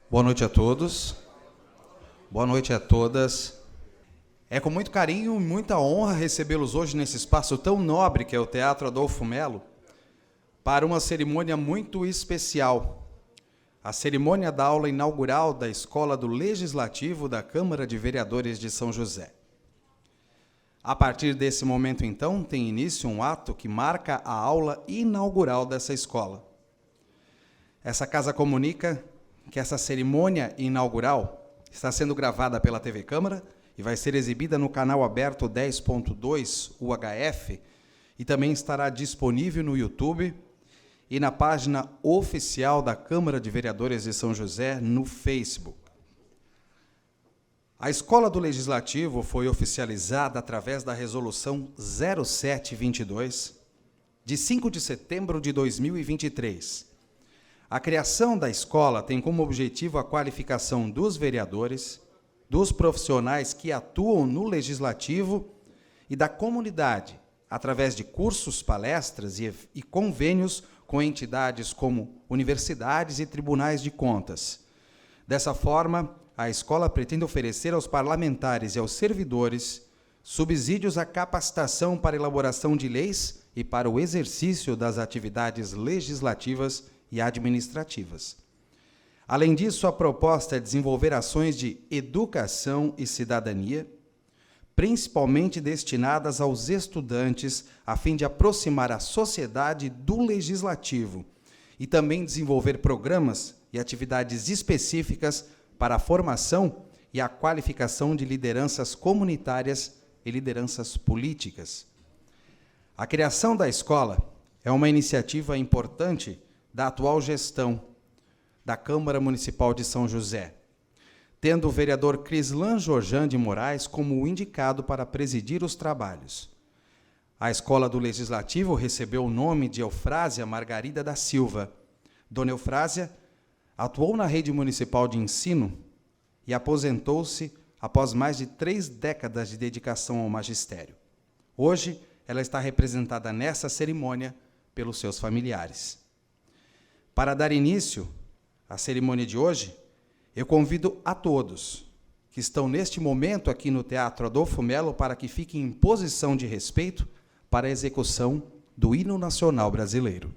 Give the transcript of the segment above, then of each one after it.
Boa noite a todos. Boa noite a todas. É com muito carinho e muita honra recebê-los hoje nesse espaço tão nobre que é o Teatro Adolfo Melo, para uma cerimônia muito especial. A cerimônia da aula inaugural da Escola do Legislativo da Câmara de Vereadores de São José. A partir desse momento, então, tem início um ato que marca a aula inaugural dessa escola. Essa casa comunica que essa cerimônia inaugural está sendo gravada pela TV Câmara e vai ser exibida no canal aberto 10.2 UHF e também estará disponível no YouTube e na página oficial da Câmara de Vereadores de São José no Facebook. A Escola do Legislativo foi oficializada através da Resolução 0722, de 5 de setembro de 2023. A criação da escola tem como objetivo a qualificação dos vereadores, dos profissionais que atuam no Legislativo e da comunidade, através de cursos, palestras e convênios com entidades como universidades e tribunais de contas. Dessa forma, a escola pretende oferecer aos parlamentares e aos servidores subsídios à capacitação para elaboração de leis e para o exercício das atividades legislativas e administrativas. Além disso, a proposta é desenvolver ações de educação e cidadania, principalmente destinadas aos estudantes, a fim de aproximar a sociedade do legislativo e também desenvolver programas e atividades específicas para a formação e a qualificação de lideranças comunitárias e lideranças políticas. A criação da escola é uma iniciativa importante da atual gestão da Câmara Municipal de São José, tendo o vereador Crislan Jorjan de Moraes como o indicado para presidir os trabalhos. A Escola do Legislativo recebeu o nome de Eufrásia Margarida da Silva. Dona Eufrásia atuou na rede municipal de ensino e aposentou-se após mais de 3 décadas de dedicação ao magistério. Hoje, ela está representada nessa cerimônia pelos seus familiares. Para dar início à cerimônia de hoje, eu convido a todos que estão neste momento aqui no Teatro Adolfo Melo para que fiquem em posição de respeito para a execução do Hino Nacional Brasileiro.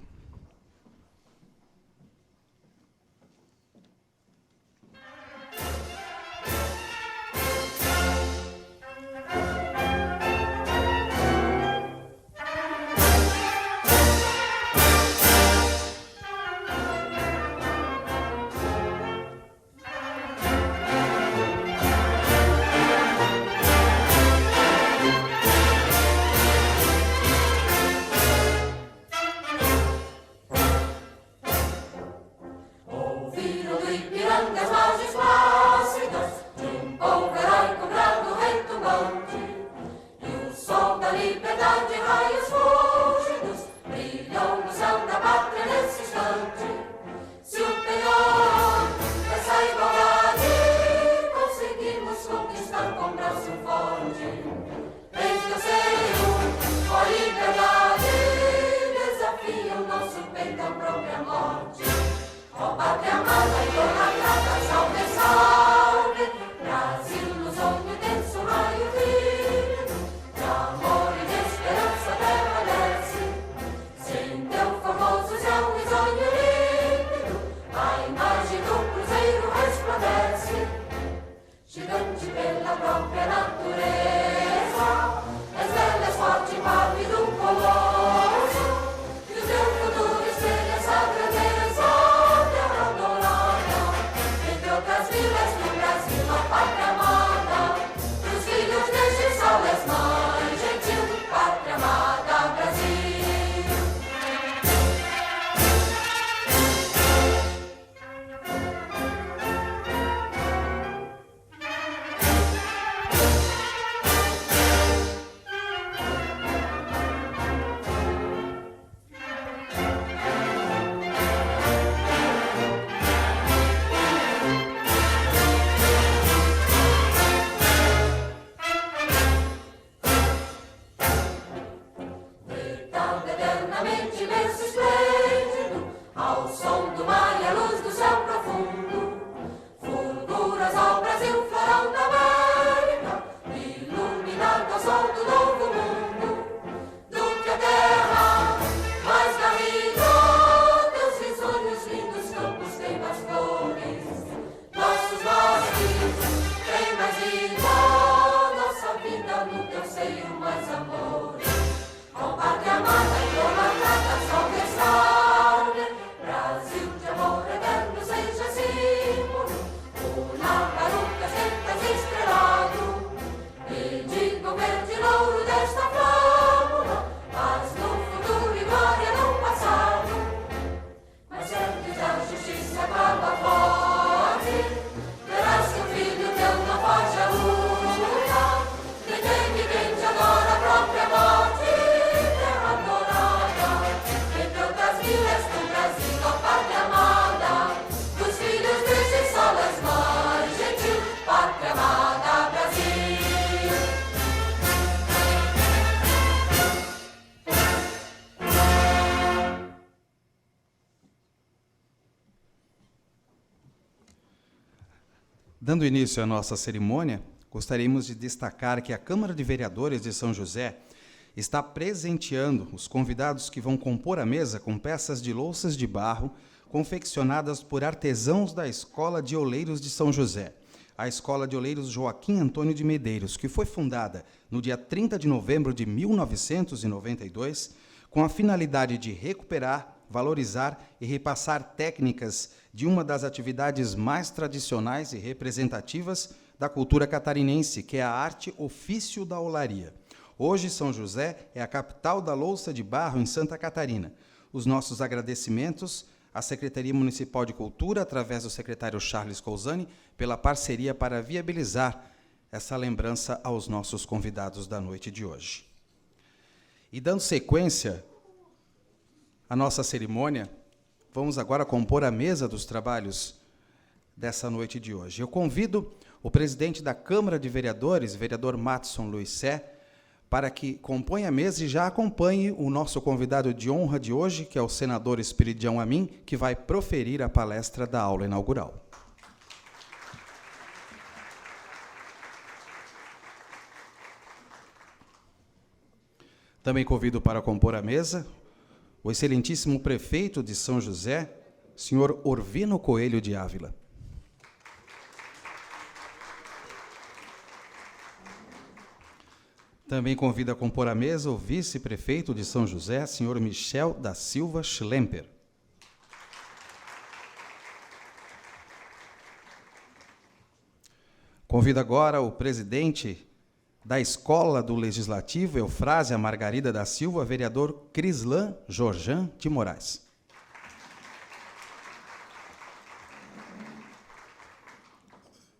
Dando início à nossa cerimônia, gostaríamos de destacar que a Câmara de Vereadores de São José está presenteando os convidados que vão compor a mesa com peças de louças de barro confeccionadas por artesãos da Escola de Oleiros de São José, a Escola de Oleiros Joaquim Antônio de Medeiros, que foi fundada no dia 30 de novembro de 1992, com a finalidade de recuperar, valorizar e repassar técnicas de uma das atividades mais tradicionais e representativas da cultura catarinense, que é a arte ofício da olaria. Hoje, São José é a capital da louça de barro em Santa Catarina. Os nossos agradecimentos à Secretaria Municipal de Cultura, através do secretário Charles Cousani, pela parceria para viabilizar essa lembrança aos nossos convidados da noite de hoje. E dando sequência à nossa cerimônia, vamos agora compor a mesa dos trabalhos dessa noite de hoje. Eu convido o presidente da Câmara de Vereadores, vereador Matson Luiz Sé, para que componha a mesa e já acompanhe o nosso convidado de honra de hoje, que é o senador Esperidião Amin, que vai proferir a palestra da aula inaugural. Também convido para compor a mesa o excelentíssimo prefeito de São José, senhor Orvino Coelho de Ávila. Também convido a compor a mesa o vice-prefeito de São José, senhor Michel da Silva Schlemper. Convido agora o presidente da Escola do Legislativo, Eufrásia Margarida da Silva, vereador Crislan Jorjan de Moraes.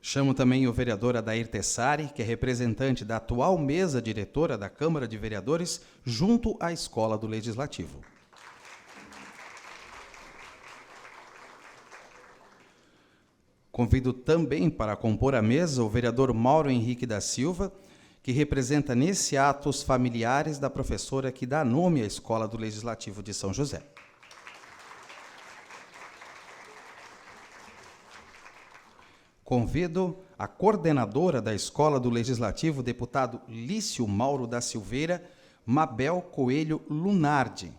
Chamo também o vereador Adair Tessari, que é representante da atual mesa diretora da Câmara de Vereadores, junto à Escola do Legislativo. Convido também para compor a mesa o vereador Mauro Henrique da Silva, que representa nesse ato os familiares da professora que dá nome à Escola do Legislativo de São José. Convido a coordenadora da Escola do Legislativo, deputado Lício Mauro da Silveira, Mabel Coelho Lunardi,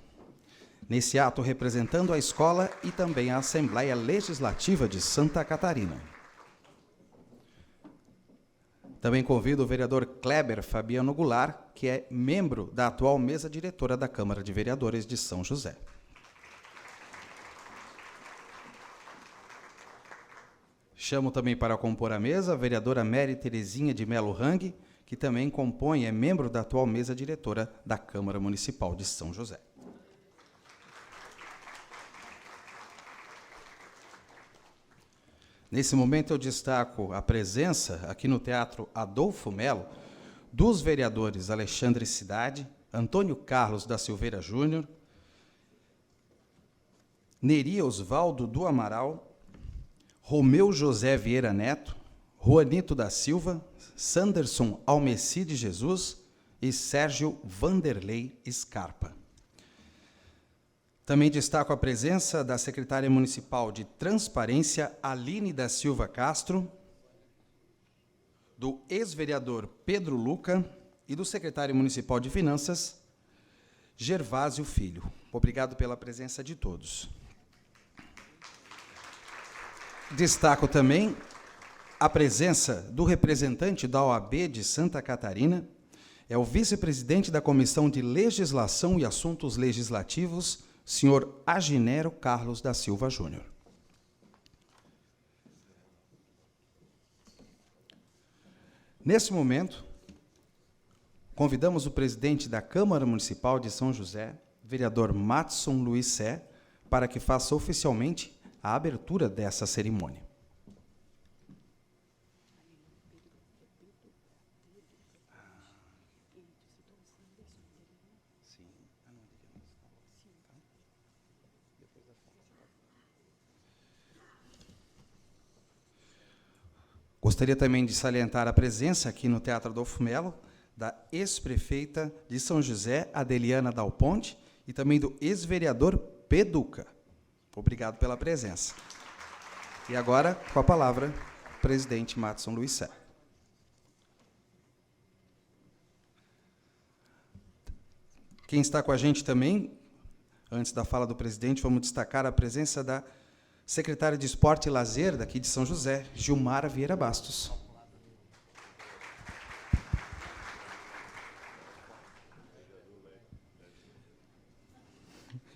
nesse ato representando a escola e também a Assembleia Legislativa de Santa Catarina. Também convido o vereador Kleber Fabiano Goulart, que é membro da atual mesa diretora da Câmara de Vereadores de São José. Chamo também para compor a mesa a vereadora Mary Terezinha de Melo Rang, que também compõe, é membro da atual mesa diretora da Câmara Municipal de São José. Nesse momento, eu destaco a presença, aqui no Teatro Adolfo Melo, dos vereadores Alexandre Cidade, Antônio Carlos da Silveira Júnior, Neri Osvaldo do Amaral, Romeu José Vieira Neto, Juanito da Silva, Sanderson Almeci de Jesus e Sérgio Vanderlei Scarpa. Também destaco a presença da secretária municipal de Transparência, Aline da Silva Castro, do ex-vereador Pedro Luca e do secretário municipal de Finanças, Gervásio Filho. Obrigado pela presença de todos. Destaco também a presença do representante da OAB de Santa Catarina, é o vice-presidente da Comissão de Legislação e Assuntos Legislativos, senhor Aginero Carlos da Silva Júnior. Nesse momento, convidamos o presidente da Câmara Municipal de São José, vereador Matson Luiz Sé, para que faça oficialmente a abertura dessa cerimônia. Gostaria também de salientar a presença aqui no Teatro Adolfo Melo da ex-prefeita de São José, Adeliana Dal Ponte, e também do ex-vereador Peduca. Obrigado pela presença. E agora, com a palavra, presidente Matson Luiz Serra. Quem está com a gente também, antes da fala do presidente, vamos destacar a presença da secretária de Esporte e Lazer daqui de São José, Gilmara Vieira Bastos.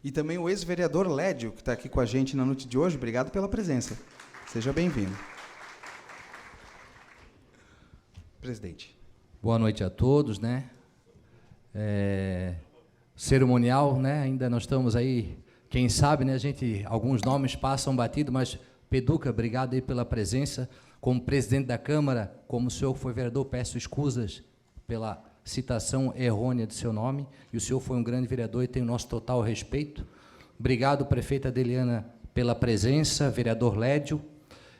E também o ex-vereador Lédio, que está aqui com a gente na noite de hoje. Obrigado pela presença. Seja bem-vindo. Presidente. Boa noite a todos, né? Cerimonial, né? Ainda nós estamos aí, quem sabe, né? Alguns nomes passam batido, mas Peduca, obrigado aí pela presença. Como presidente da Câmara, como o senhor foi vereador, peço escusas pela citação errônea de seu nome, e o senhor foi um grande vereador e tem o nosso total respeito. Obrigado, prefeita Adeliana, pela presença, vereador Lédio.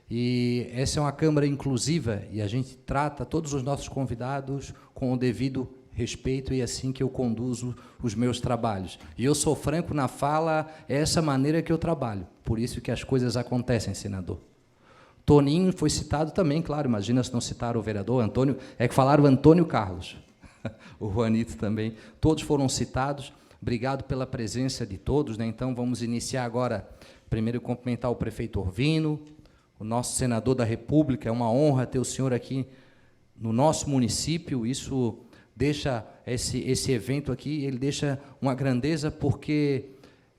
E essa é uma Câmara inclusiva e a gente trata todos os nossos convidados com o devido respeito, e é assim que eu conduzo os meus trabalhos. E eu sou franco na fala, é essa maneira que eu trabalho. Por isso que as coisas acontecem, senador. Toninho foi citado também, claro, imagina se não citaram o vereador Antônio, é que falaram Antônio Carlos. O Juanito também, todos foram citados. Obrigado pela presença de todos, né? Então, vamos iniciar agora, primeiro cumprimentar o prefeito Orvino, o nosso senador da República. É uma honra ter o senhor aqui no nosso município. Isso deixa, esse evento aqui, ele deixa uma grandeza, porque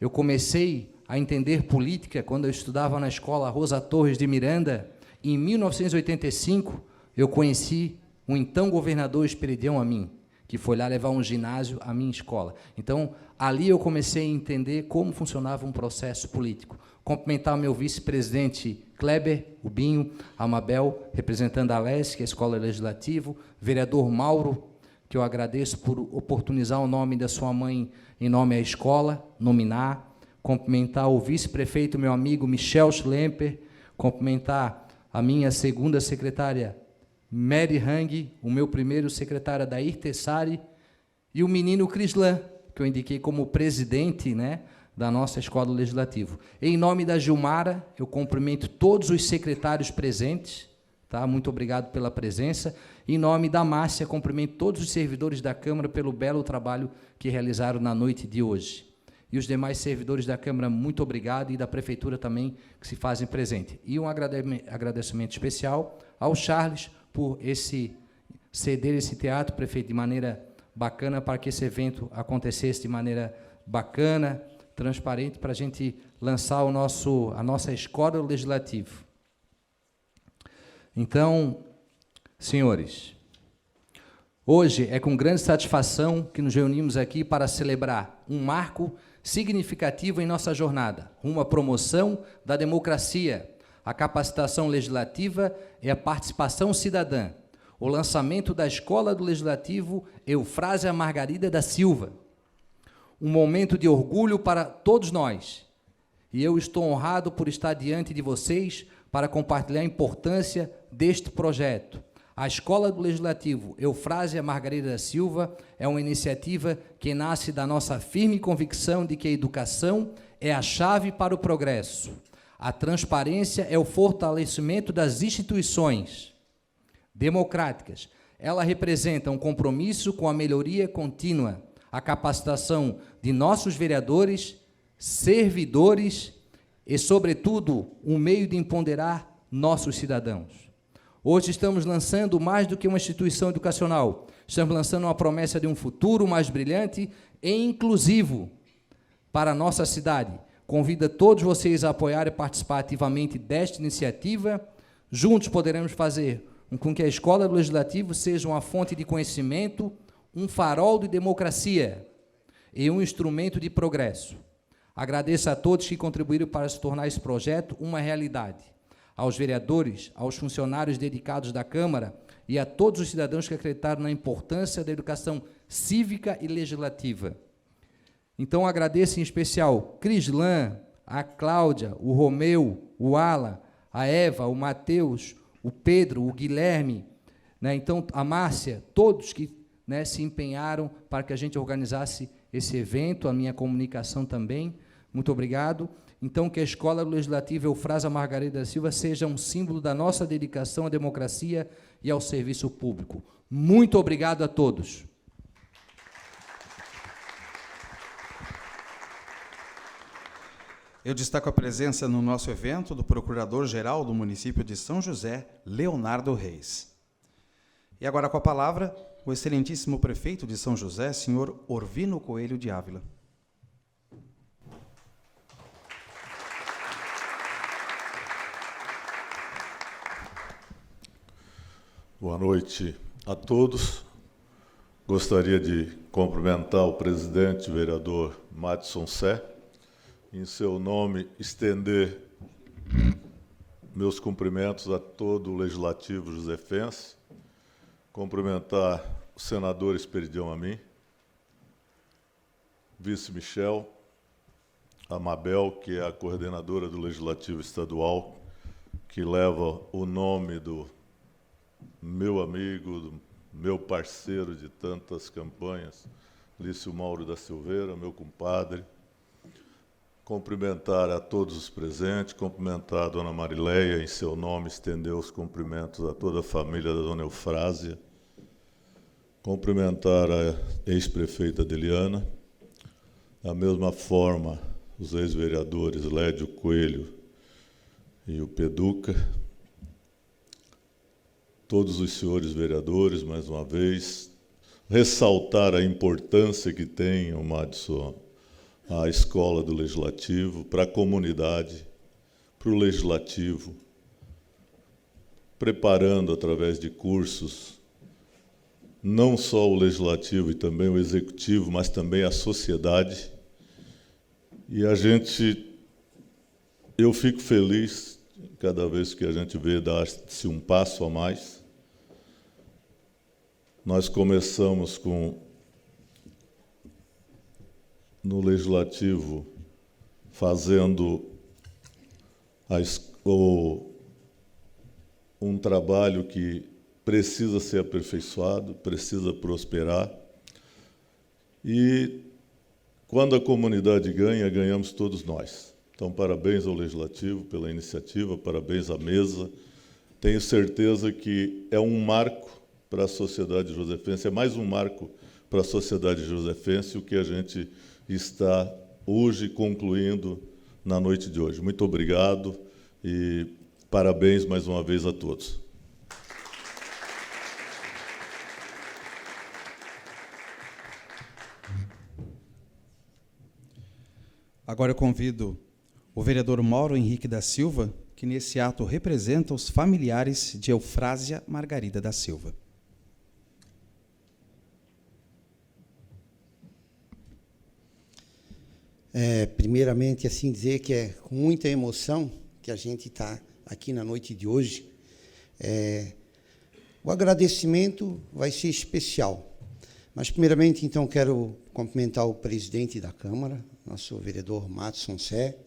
eu comecei a entender política quando eu estudava na escola Rosa Torres de Miranda. Em 1985, eu conheci o então governador Esperidião Amin, que foi lá levar um ginásio à minha escola. Então, ali eu comecei a entender como funcionava um processo político. Cumprimentar o meu vice-presidente Kleber, o Binho, a Mabel, representando a LESC, a Escola Legislativa, vereador Mauro, que eu agradeço por oportunizar o nome da sua mãe em nome à escola, nominar. Cumprimentar o vice-prefeito, meu amigo Michel Schlemper, cumprimentar a minha segunda secretária, Mary Hang, o meu primeiro secretário da Irtessari, e o menino Crislan, que eu indiquei como presidente, né, da nossa Escola Legislativa. Em nome da Gilmara, eu cumprimento todos os secretários presentes, tá? Muito obrigado pela presença. Em nome da Márcia, cumprimento todos os servidores da Câmara pelo belo trabalho que realizaram na noite de hoje. E os demais servidores da Câmara, muito obrigado, e da Prefeitura também, que se fazem presente. E um agradecimento especial ao Charles, por ceder esse teatro, prefeito, de maneira bacana, para que esse evento acontecesse de maneira bacana, transparente, para a gente lançar a nossa Escola Legislativa. Então, senhores, hoje é com grande satisfação que nos reunimos aqui para celebrar um marco significativo em nossa jornada, uma promoção da democracia, a capacitação legislativa e a participação cidadã, o lançamento da Escola do Legislativo Eufrásia Margarida da Silva. Um momento de orgulho para todos nós, e eu estou honrado por estar diante de vocês para compartilhar a importância deste projeto. A Escola do Legislativo Eufrásia Margarida da Silva é uma iniciativa que nasce da nossa firme convicção de que a educação é a chave para o progresso. A transparência é o fortalecimento das instituições democráticas. Ela representa um compromisso com a melhoria contínua, a capacitação de nossos vereadores, servidores e, sobretudo, um meio de empoderar nossos cidadãos. Hoje estamos lançando mais do que uma instituição educacional, estamos lançando uma promessa de um futuro mais brilhante e inclusivo para a nossa cidade. Convido todos vocês a apoiar e participar ativamente desta iniciativa. Juntos poderemos fazer com que a Escola do Legislativo seja uma fonte de conhecimento, um farol de democracia e um instrumento de progresso. Agradeço a todos que contribuíram para se tornar esse projeto uma realidade. Aos vereadores, aos funcionários dedicados da Câmara e a todos os cidadãos que acreditaram na importância da educação cívica e legislativa. Então, agradeço em especial Crislan, a Cláudia, o Romeu, o Ala, a Eva, o Matheus, o Pedro, o Guilherme, né? Então, a Márcia, todos que, né, se empenharam para que a gente organizasse esse evento, a minha comunicação também. Muito obrigado. Então, que a Escola Legislativa Eufrásia Margarida da Silva seja um símbolo da nossa dedicação à democracia e ao serviço público. Muito obrigado a todos. Eu destaco a presença no nosso evento do Procurador-Geral do município de São José, Leonardo Reis. E agora com a palavra, o excelentíssimo prefeito de São José, senhor Orvino Coelho de Ávila. Boa noite a todos. Gostaria de cumprimentar o presidente, vereador Madson Sé, em seu nome estender meus cumprimentos a todo o Legislativo josefense, cumprimentar o senador Esperidião Amin, vice Michel, a Mabel, que é a coordenadora do Legislativo Estadual, que leva o nome do meu amigo, do meu parceiro de tantas campanhas, Lício Mauro da Silveira, meu compadre. Cumprimentar a todos os presentes, cumprimentar a dona Marileia, em seu nome, estender os cumprimentos a toda a família da dona Eufrásia, cumprimentar a ex-prefeita Adeliana, da mesma forma, os ex-vereadores Lédio Coelho e o Peduca, todos os senhores vereadores, mais uma vez, ressaltar a importância que tem, o Madson, a escola do Legislativo, para a comunidade, para o Legislativo, preparando através de cursos, não só o Legislativo e também o Executivo, mas também a sociedade. E eu fico feliz cada vez que a gente vê dar-se um passo a mais. Nós começamos no Legislativo, fazendo um trabalho que precisa ser aperfeiçoado, precisa prosperar. E, quando a comunidade ganha, ganhamos todos nós. Então, parabéns ao Legislativo pela iniciativa, parabéns à mesa. Tenho certeza que é um marco para a sociedade josefense, é mais um marco para a sociedade josefense o que a gente está hoje concluindo na noite de hoje. Muito obrigado e parabéns mais uma vez a todos. Agora eu convido o vereador Mauro Henrique da Silva, que nesse ato representa os familiares de Eufrásia Margarida da Silva. Primeiramente, assim, dizer que é com muita emoção que a gente está aqui na noite de hoje. O agradecimento vai ser especial. Mas, primeiramente, então, quero cumprimentar o presidente da Câmara, nosso vereador Madson Sé,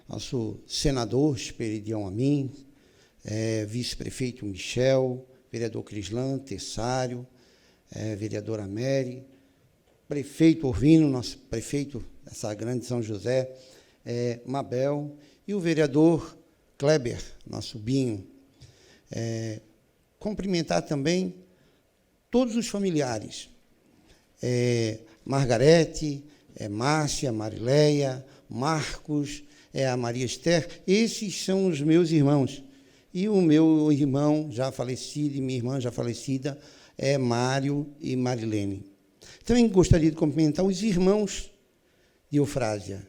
nosso senador Esperidião Amin, vice-prefeito Michel, vereador Crislan, Tessário, vereadora Mary, prefeito Orvino, nosso prefeito dessa grande São José, Mabel, e o vereador Kleber, nosso Binho. Cumprimentar também todos os familiares, Margarete, Márcia, Marileia, Marcos, a Maria Esther, esses são os meus irmãos. E o meu irmão já falecido e minha irmã já falecida é Mário e Marilene. Também gostaria de cumprimentar os irmãos de Eufrásia,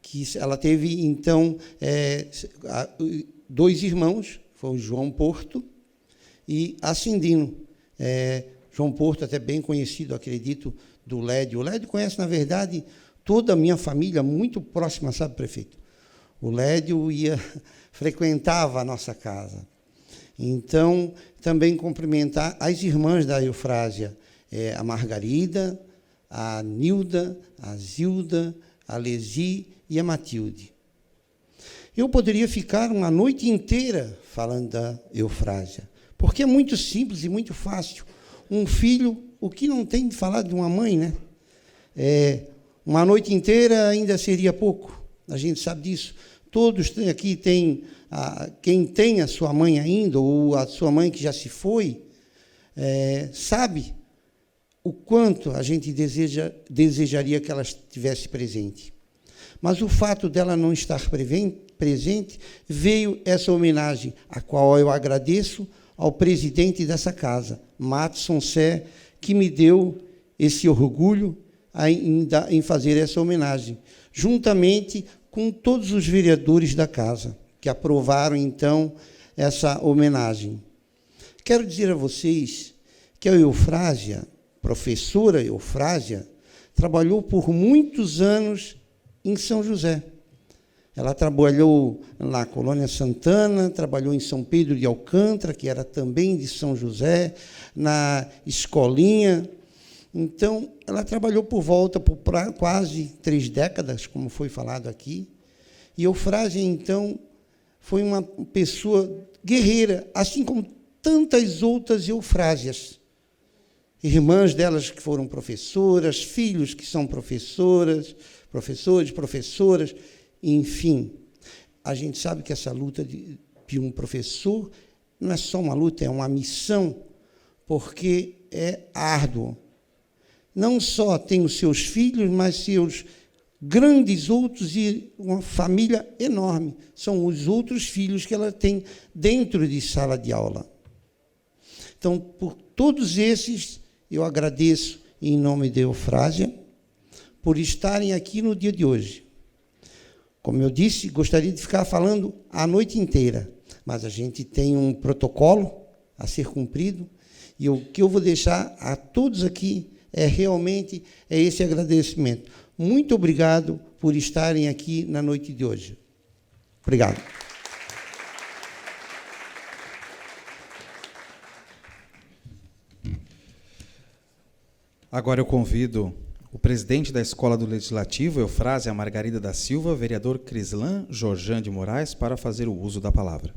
que ela teve, então, 2 irmãos, foi o João Porto e Acindino. João Porto, até bem conhecido, acredito, do Lédio. O Lédio conhece, na verdade, toda a minha família, muito próxima, sabe, prefeito? O Lédio frequentava a nossa casa. Então, também cumprimentar as irmãs da Eufrásia, a Margarida, a Nilda, a Zilda, a Lesi e a Matilde. Eu poderia ficar uma noite inteira falando da Eufrásia, porque é muito simples e muito fácil. Um filho, o que não tem de falar de uma mãe, né? Uma noite inteira ainda seria pouco. A gente sabe disso. Todos aqui têm, quem tem a sua mãe ainda, ou a sua mãe que já se foi, sabe o quanto a gente desejaria que ela estivesse presente. Mas o fato dela não estar presente, veio essa homenagem, a qual eu agradeço ao presidente dessa casa, Matson Sé, que me deu esse orgulho em fazer essa homenagem, juntamente com todos os vereadores da casa, que aprovaram, então, essa homenagem. Quero dizer a vocês que a Eufrásia, professora Eufrásia, trabalhou por muitos anos em São José. Ela trabalhou na Colônia Santana, trabalhou em São Pedro de Alcântara, que era também de São José, na escolinha. Então, ela trabalhou por quase 3 décadas, como foi falado aqui. E Eufrásia, então, foi uma pessoa guerreira, assim como tantas outras Eufrásias. Irmãs delas que foram professoras, filhos que são professores, professoras, enfim. A gente sabe que essa luta de um professor não é só uma luta, é uma missão, porque é árduo. Não só tem os seus filhos, mas seus grandes outros e uma família enorme. São os outros filhos que ela tem dentro de sala de aula. Então, por todos esses, eu agradeço em nome de Eufrásia por estarem aqui no dia de hoje. Como eu disse, gostaria de ficar falando a noite inteira, mas a gente tem um protocolo a ser cumprido, e o que eu vou deixar a todos aqui realmente esse agradecimento. Muito obrigado por estarem aqui na noite de hoje. Obrigado. Agora eu convido o presidente da Escola do Legislativo, Eufrásia Margarida da Silva, vereador Crislan Jorjan de Moraes, para fazer o uso da palavra.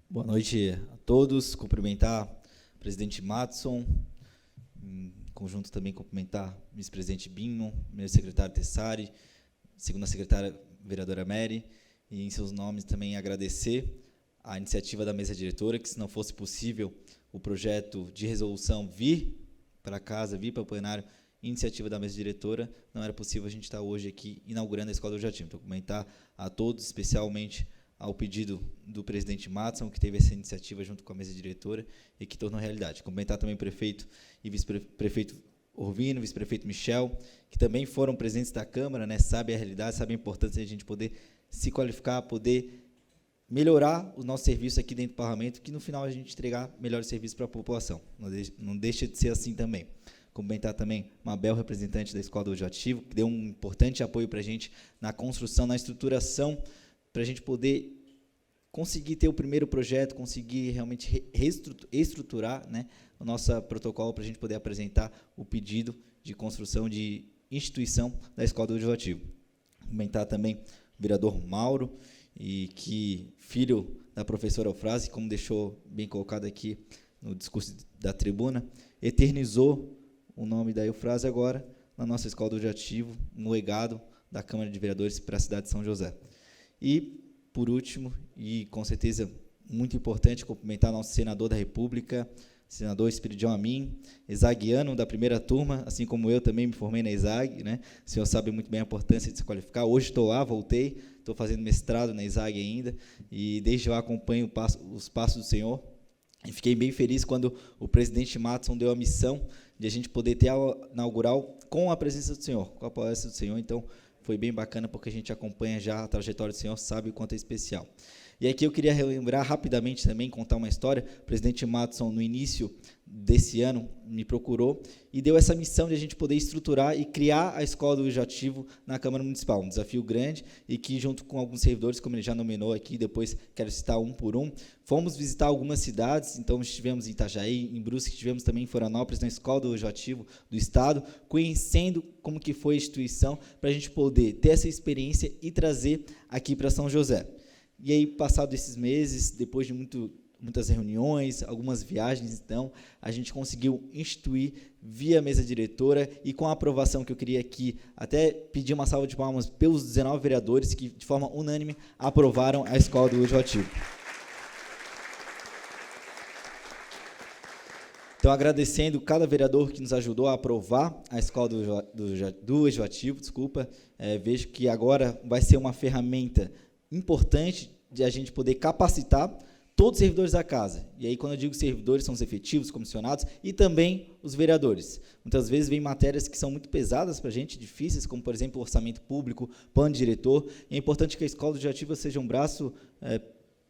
Boa noite a todos. Cumprimentar o presidente Matson, em conjunto também cumprimentar o vice-presidente Binho, primeiro secretário Tessari, segunda secretária vereadora Mary, e em seus nomes também agradecer a iniciativa da mesa diretora, que se não fosse possível o projeto de resolução vir para casa, vir para o plenário, iniciativa da mesa diretora, não era possível a gente estar hoje aqui inaugurando a Escola do Legislativo. Então, cumprimentar a todos, especialmente ao pedido do presidente Matson, que teve essa iniciativa junto com a mesa diretora e que tornou realidade. Cumprimentar também o prefeito e vice-prefeito Orvino, vice-prefeito Michel, que também foram presentes da Câmara, né, sabem a realidade, sabem a importância de a gente poder se qualificar, poder melhorar o nosso serviço aqui dentro do Parlamento, que no final a gente entregar melhores serviços para a população. Não deixa de ser assim também. Cumprimentar também Mabel, representante da Escola do Legislativo, que deu um importante apoio para a gente na construção, na estruturação, para a gente poder conseguir ter o primeiro projeto, conseguir realmente estruturar, né, o nosso protocolo para a gente poder apresentar o pedido de construção de instituição da Escola do Legislativo. Comentar também o vereador Mauro, e que filho da professora Eufrásia, como deixou bem colocado aqui no discurso da tribuna, eternizou o nome da Eufrásia agora na nossa Escola do Legislativo, no legado da Câmara de Vereadores para a cidade de São José. E, por último, e com certeza muito importante, cumprimentar nosso senador da República, senador Espiridião Amin, exaguiano da primeira turma, assim como eu também me formei na ESAG, né? O senhor sabe muito bem a importância de se qualificar. Hoje estou lá, voltei, estou fazendo mestrado na ESAG ainda, e desde lá acompanho os passos do senhor, e fiquei bem feliz quando o presidente Matson deu a missão de a gente poder ter a inaugural com a presença do senhor, com a palestra do senhor. Então, foi bem bacana, porque a gente acompanha já a trajetória do senhor, sabe o quanto é especial. E aqui eu queria relembrar rapidamente também, contar uma história. O presidente Matson, no início desse ano, me procurou e deu essa missão de a gente poder estruturar e criar a Escola do Legislativo na Câmara Municipal. Um desafio grande, e que, junto com alguns servidores, como ele já nominou aqui, depois quero citar um por um, fomos visitar algumas cidades. Então, estivemos em Itajaí, em Brusque, estivemos também em Florianópolis, na Escola do Legislativo do Estado, conhecendo como que foi a instituição, para a gente poder ter essa experiência e trazer aqui para São José. E aí, passado esses meses, depois de muito muitas reuniões, algumas viagens, então a gente conseguiu instituir via mesa diretora e com a aprovação que eu queria aqui, até pedir uma salva de palmas pelos 19 vereadores que, de forma unânime, aprovaram a Escola do Legislativo. Então, agradecendo cada vereador que nos ajudou a aprovar a Escola do Legislativo, vejo que agora vai ser uma ferramenta importante de a gente poder capacitar todos os servidores da casa. E aí, quando eu digo servidores, são os efetivos, comissionados e também os vereadores. Muitas vezes vem matérias que são muito pesadas para a gente, difíceis, como, por exemplo, orçamento público, plano diretor. E é importante que a Escola Legislativa seja um braço,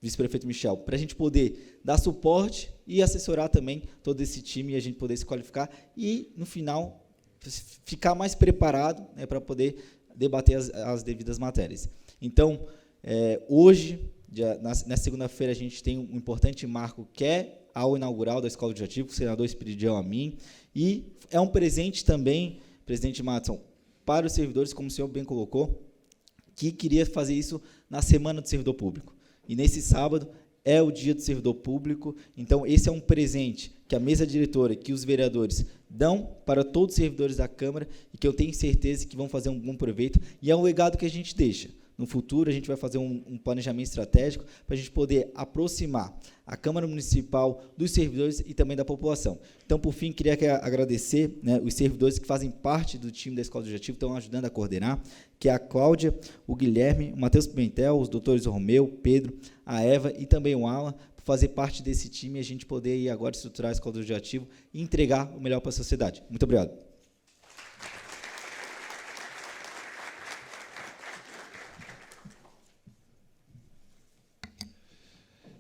vice-prefeito Michel, para a gente poder dar suporte e assessorar também todo esse time e a gente poder se qualificar e, no final, ficar mais preparado, né, para poder debater as devidas matérias. Então, hoje, na segunda-feira, a gente tem um importante marco, que é a aula inaugural da Escola Legislativa, que o senador expediu a mim, e é um presente também, presidente Matson, para os servidores, como o senhor bem colocou, que queria fazer isso na Semana do Servidor Público. E nesse sábado é o Dia do Servidor Público, então esse é um presente que a mesa diretora, que os vereadores dão para todos os servidores da Câmara e que eu tenho certeza que vão fazer um bom proveito, e é um legado que a gente deixa. No futuro, a gente vai fazer um planejamento estratégico para a gente poder aproximar a Câmara Municipal dos servidores e também da população. Então, por fim, queria agradecer, né, os servidores que fazem parte do time da Escola Legislativa, estão ajudando a coordenar, que é a Cláudia, o Guilherme, o Matheus Pimentel, os doutores Romeu, Pedro, a Eva e também o Alan, por fazer parte desse time e a gente poder ir agora estruturar a Escola Legislativa e entregar o melhor para a sociedade. Muito obrigado.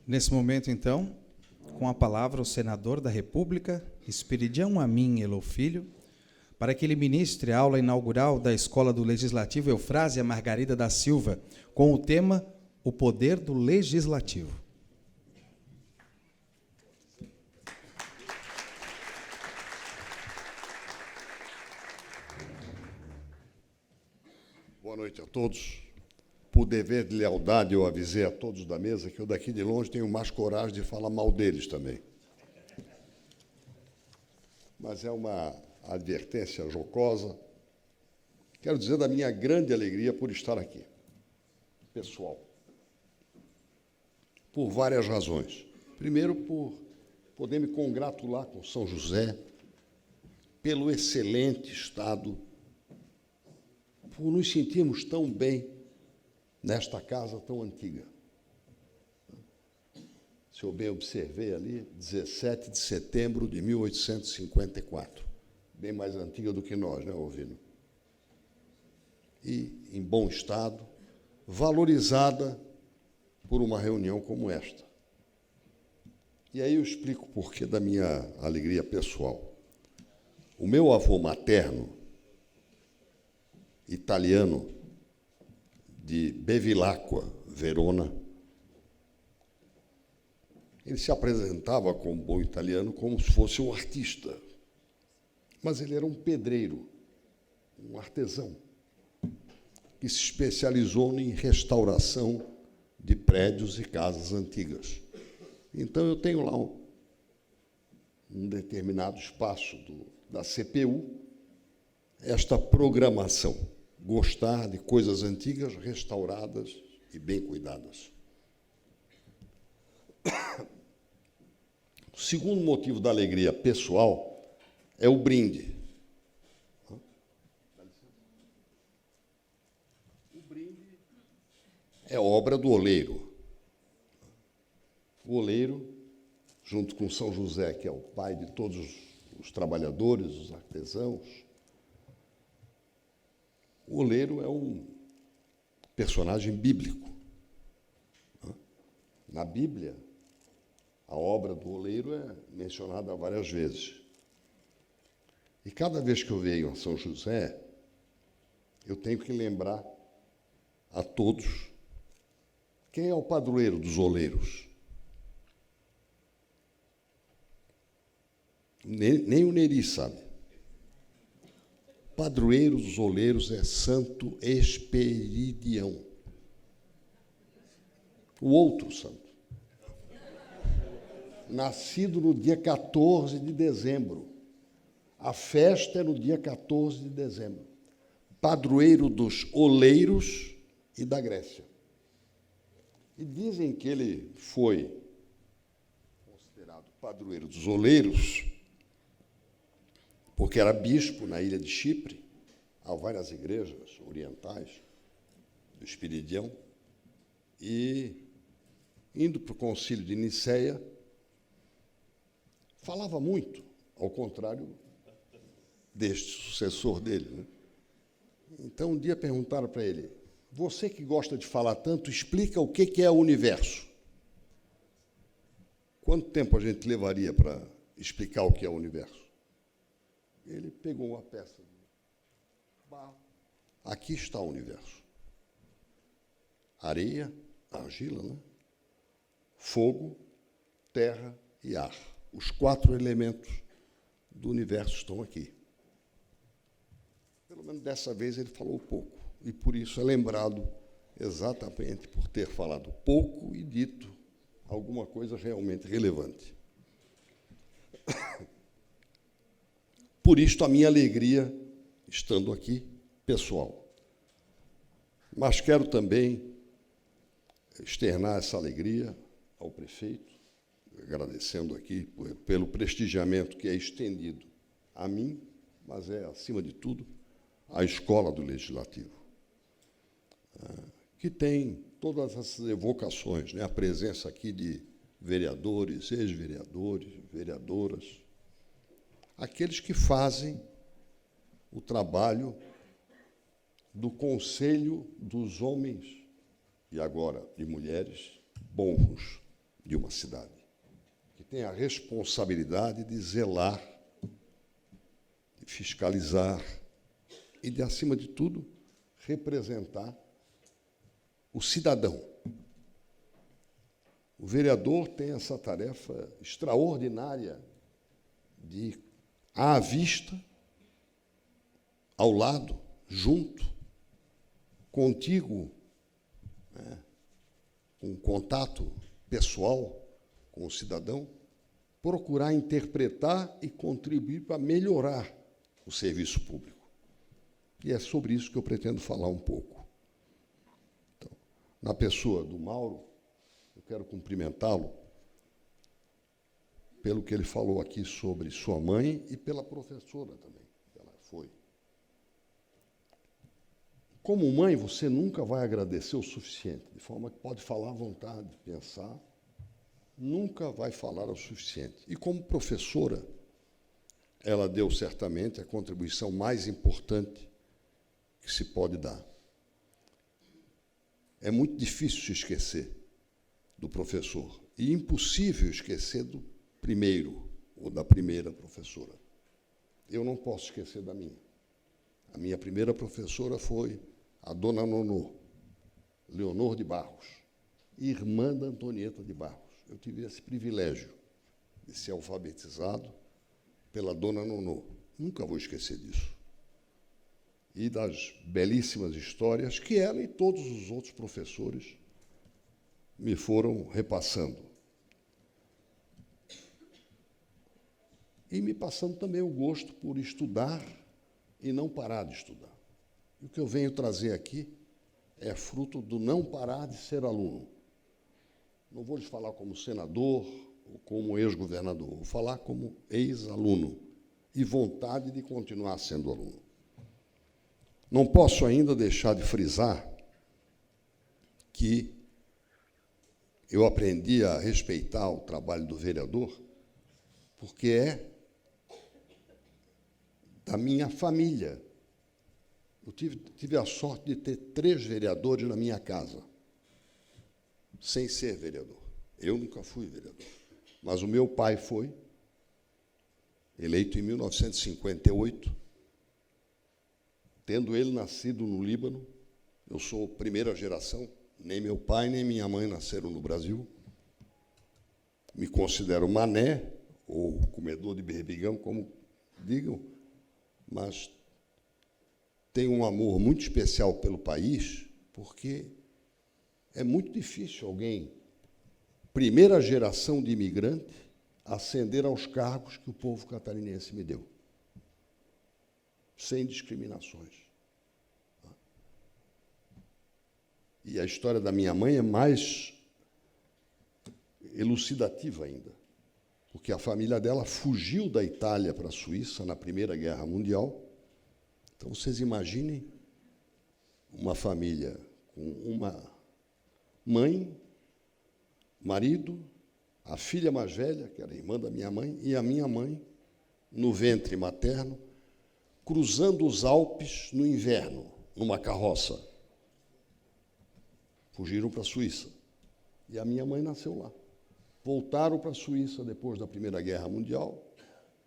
Nesse momento, então, com a palavra o senador da República, Esperidião Amin Elô Filho, para que ele ministre a aula inaugural da Escola do Legislativo Eufrásia Margarida da Silva, com o tema O Poder do Legislativo. Boa noite a todos. Por dever de lealdade, eu avisei a todos da mesa que eu daqui de longe tenho mais coragem de falar mal deles também. Mas é uma advertência jocosa. Quero dizer da minha grande alegria por estar aqui, pessoal, por várias razões. Primeiro, por poder me congratular com São José pelo excelente estado, por nos sentirmos tão bem nesta casa tão antiga. Se eu bem observei ali, 17 de setembro de 1854. Bem mais antiga do que nós, né, Ovino? E em bom estado, valorizada por uma reunião como esta. E aí eu explico o porquê da minha alegria pessoal. O meu avô materno, italiano, de Bevilacqua, Verona, ele se apresentava como bom italiano como se fosse um artista, mas ele era um pedreiro, um artesão, que se especializou em restauração de prédios e casas antigas. Então, eu tenho lá um determinado espaço da CPU, esta programação, gostar de coisas antigas, restauradas e bem cuidadas. O segundo motivo da alegria pessoal é o brinde. O brinde é obra do oleiro. O oleiro, junto com São José, que é o pai de todos os trabalhadores, os artesãos, o oleiro é um personagem bíblico. Na Bíblia, a obra do oleiro é mencionada várias vezes. E cada vez que eu venho a São José, eu tenho que lembrar a todos quem é o padroeiro dos oleiros. Nem o Neri sabe. Padroeiro dos oleiros é Santo Esperidião. O outro santo. nascido no dia 14 de dezembro. A festa é no dia 14 de dezembro. Padroeiro dos oleiros e da Grécia. E dizem que ele foi considerado padroeiro dos oleiros porque era bispo na ilha de Chipre. Há várias igrejas orientais do Espiridião. E, indo para o concílio de Niceia, falava muito, ao contrário deste sucessor dele, né? Então, um dia perguntaram para ele: você que gosta de falar tanto, explica o que é o universo. Quanto tempo a gente levaria para explicar o que é o universo? Ele pegou uma peça de barro. Aqui está o universo. Areia, argila, né? Fogo, terra e ar. Os 4 elementos do universo estão aqui. Pelo menos dessa vez ele falou pouco. E por isso é lembrado exatamente por ter falado pouco e dito alguma coisa realmente relevante. Por isto, a minha alegria, estando aqui, pessoal. Mas quero também externar essa alegria ao prefeito, agradecendo aqui pelo prestigiamento que é estendido a mim, mas é, acima de tudo, à Escola do Legislativo, que tem todas essas evocações, né? A presença aqui de vereadores, ex-vereadores, vereadoras, aqueles que fazem o trabalho do conselho dos homens e agora de mulheres bons de uma cidade, que tem a responsabilidade de zelar, de fiscalizar e de, acima de tudo, representar o cidadão. O vereador tem essa tarefa extraordinária de, à vista, ao lado, junto, contigo, né, com contato pessoal com o cidadão, procurar interpretar e contribuir para melhorar o serviço público. E é sobre isso que eu pretendo falar um pouco. Então, na pessoa do Mauro, eu quero cumprimentá-lo pelo que ele falou aqui sobre sua mãe e pela professora também, que ela foi. Como mãe, você nunca vai agradecer o suficiente, de forma que pode falar à vontade, pensar, nunca vai falar o suficiente. E como professora, ela deu certamente a contribuição mais importante que se pode dar. É muito difícil se esquecer do professor e impossível esquecer do primeiro ou da primeira professora. Eu não posso esquecer da minha. A minha primeira professora foi a dona Nonô, Leonor de Barros, irmã da Antonieta de Barros. Eu tive esse privilégio de ser alfabetizado pela dona Nonô. Nunca vou esquecer disso. E das belíssimas histórias que ela e todos os outros professores me foram repassando. E me passando também o gosto por estudar e não parar de estudar. E o que eu venho trazer aqui é fruto do não parar de ser aluno. Não vou lhes falar como senador ou como ex-governador, vou falar como ex-aluno e vontade de continuar sendo aluno. Não posso ainda deixar de frisar que eu aprendi a respeitar o trabalho do vereador porque é da minha família. Eu tive a sorte de ter 3 vereadores na minha casa, sem ser vereador. Eu nunca fui vereador, mas o meu pai foi, eleito em 1958, tendo ele nascido no Líbano. Eu sou primeira geração, nem meu pai nem minha mãe nasceram no Brasil. Me considero mané, ou comedor de berbigão, como digam, mas tenho um amor muito especial pelo país, porque é muito difícil alguém, primeira geração de imigrante, ascender aos cargos que o povo catarinense me deu, sem discriminações. E a história da minha mãe é mais elucidativa ainda, porque a família dela fugiu da Itália para a Suíça na Primeira Guerra Mundial. Então, vocês imaginem uma família com uma mãe, marido, a filha mais velha, que era irmã da minha mãe, e a minha mãe, no ventre materno, cruzando os Alpes no inverno, numa carroça. Fugiram para a Suíça. E a minha mãe nasceu lá. Voltaram para a Suíça depois da Primeira Guerra Mundial,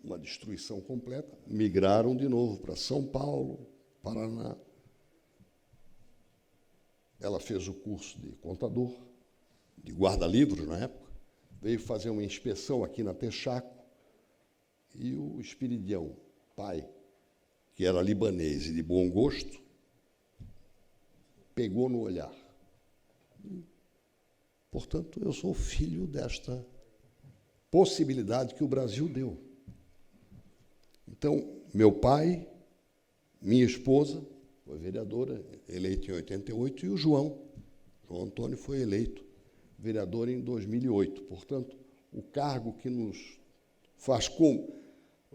uma destruição completa, migraram de novo para São Paulo, Paraná. Ela fez o curso de contador, de guarda-livros na época, veio fazer uma inspeção aqui na Texaco, e o Espiridião, pai, que era libanês e de bom gosto, pegou no olhar. Portanto, eu sou filho desta possibilidade que o Brasil deu. Então, meu pai, minha esposa, foi vereadora, eleita em 88, e o João Antônio foi eleito vereador em 2008. Portanto, o cargo que nos faz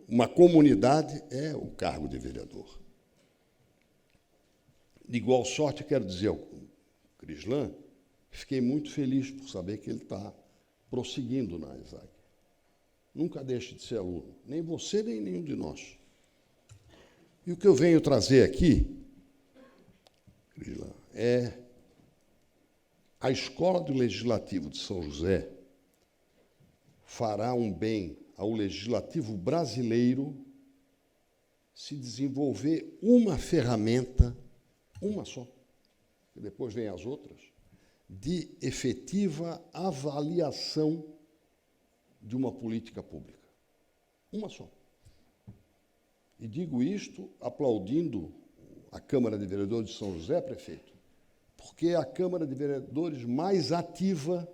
uma comunidade é o cargo de vereador. De igual sorte, quero dizer ao Crislan, fiquei muito feliz por saber que ele está prosseguindo na ESAG. Nunca deixe de ser aluno, nem você, nem nenhum de nós. E o que eu venho trazer aqui, Crislan, é a Escola do Legislativo de São José fará um bem ao legislativo brasileiro se desenvolver uma ferramenta, uma só, e depois vem as outras, de efetiva avaliação de uma política pública. Uma só. E digo isto aplaudindo a Câmara de Vereadores de São José, prefeito, porque é a Câmara de Vereadores mais ativa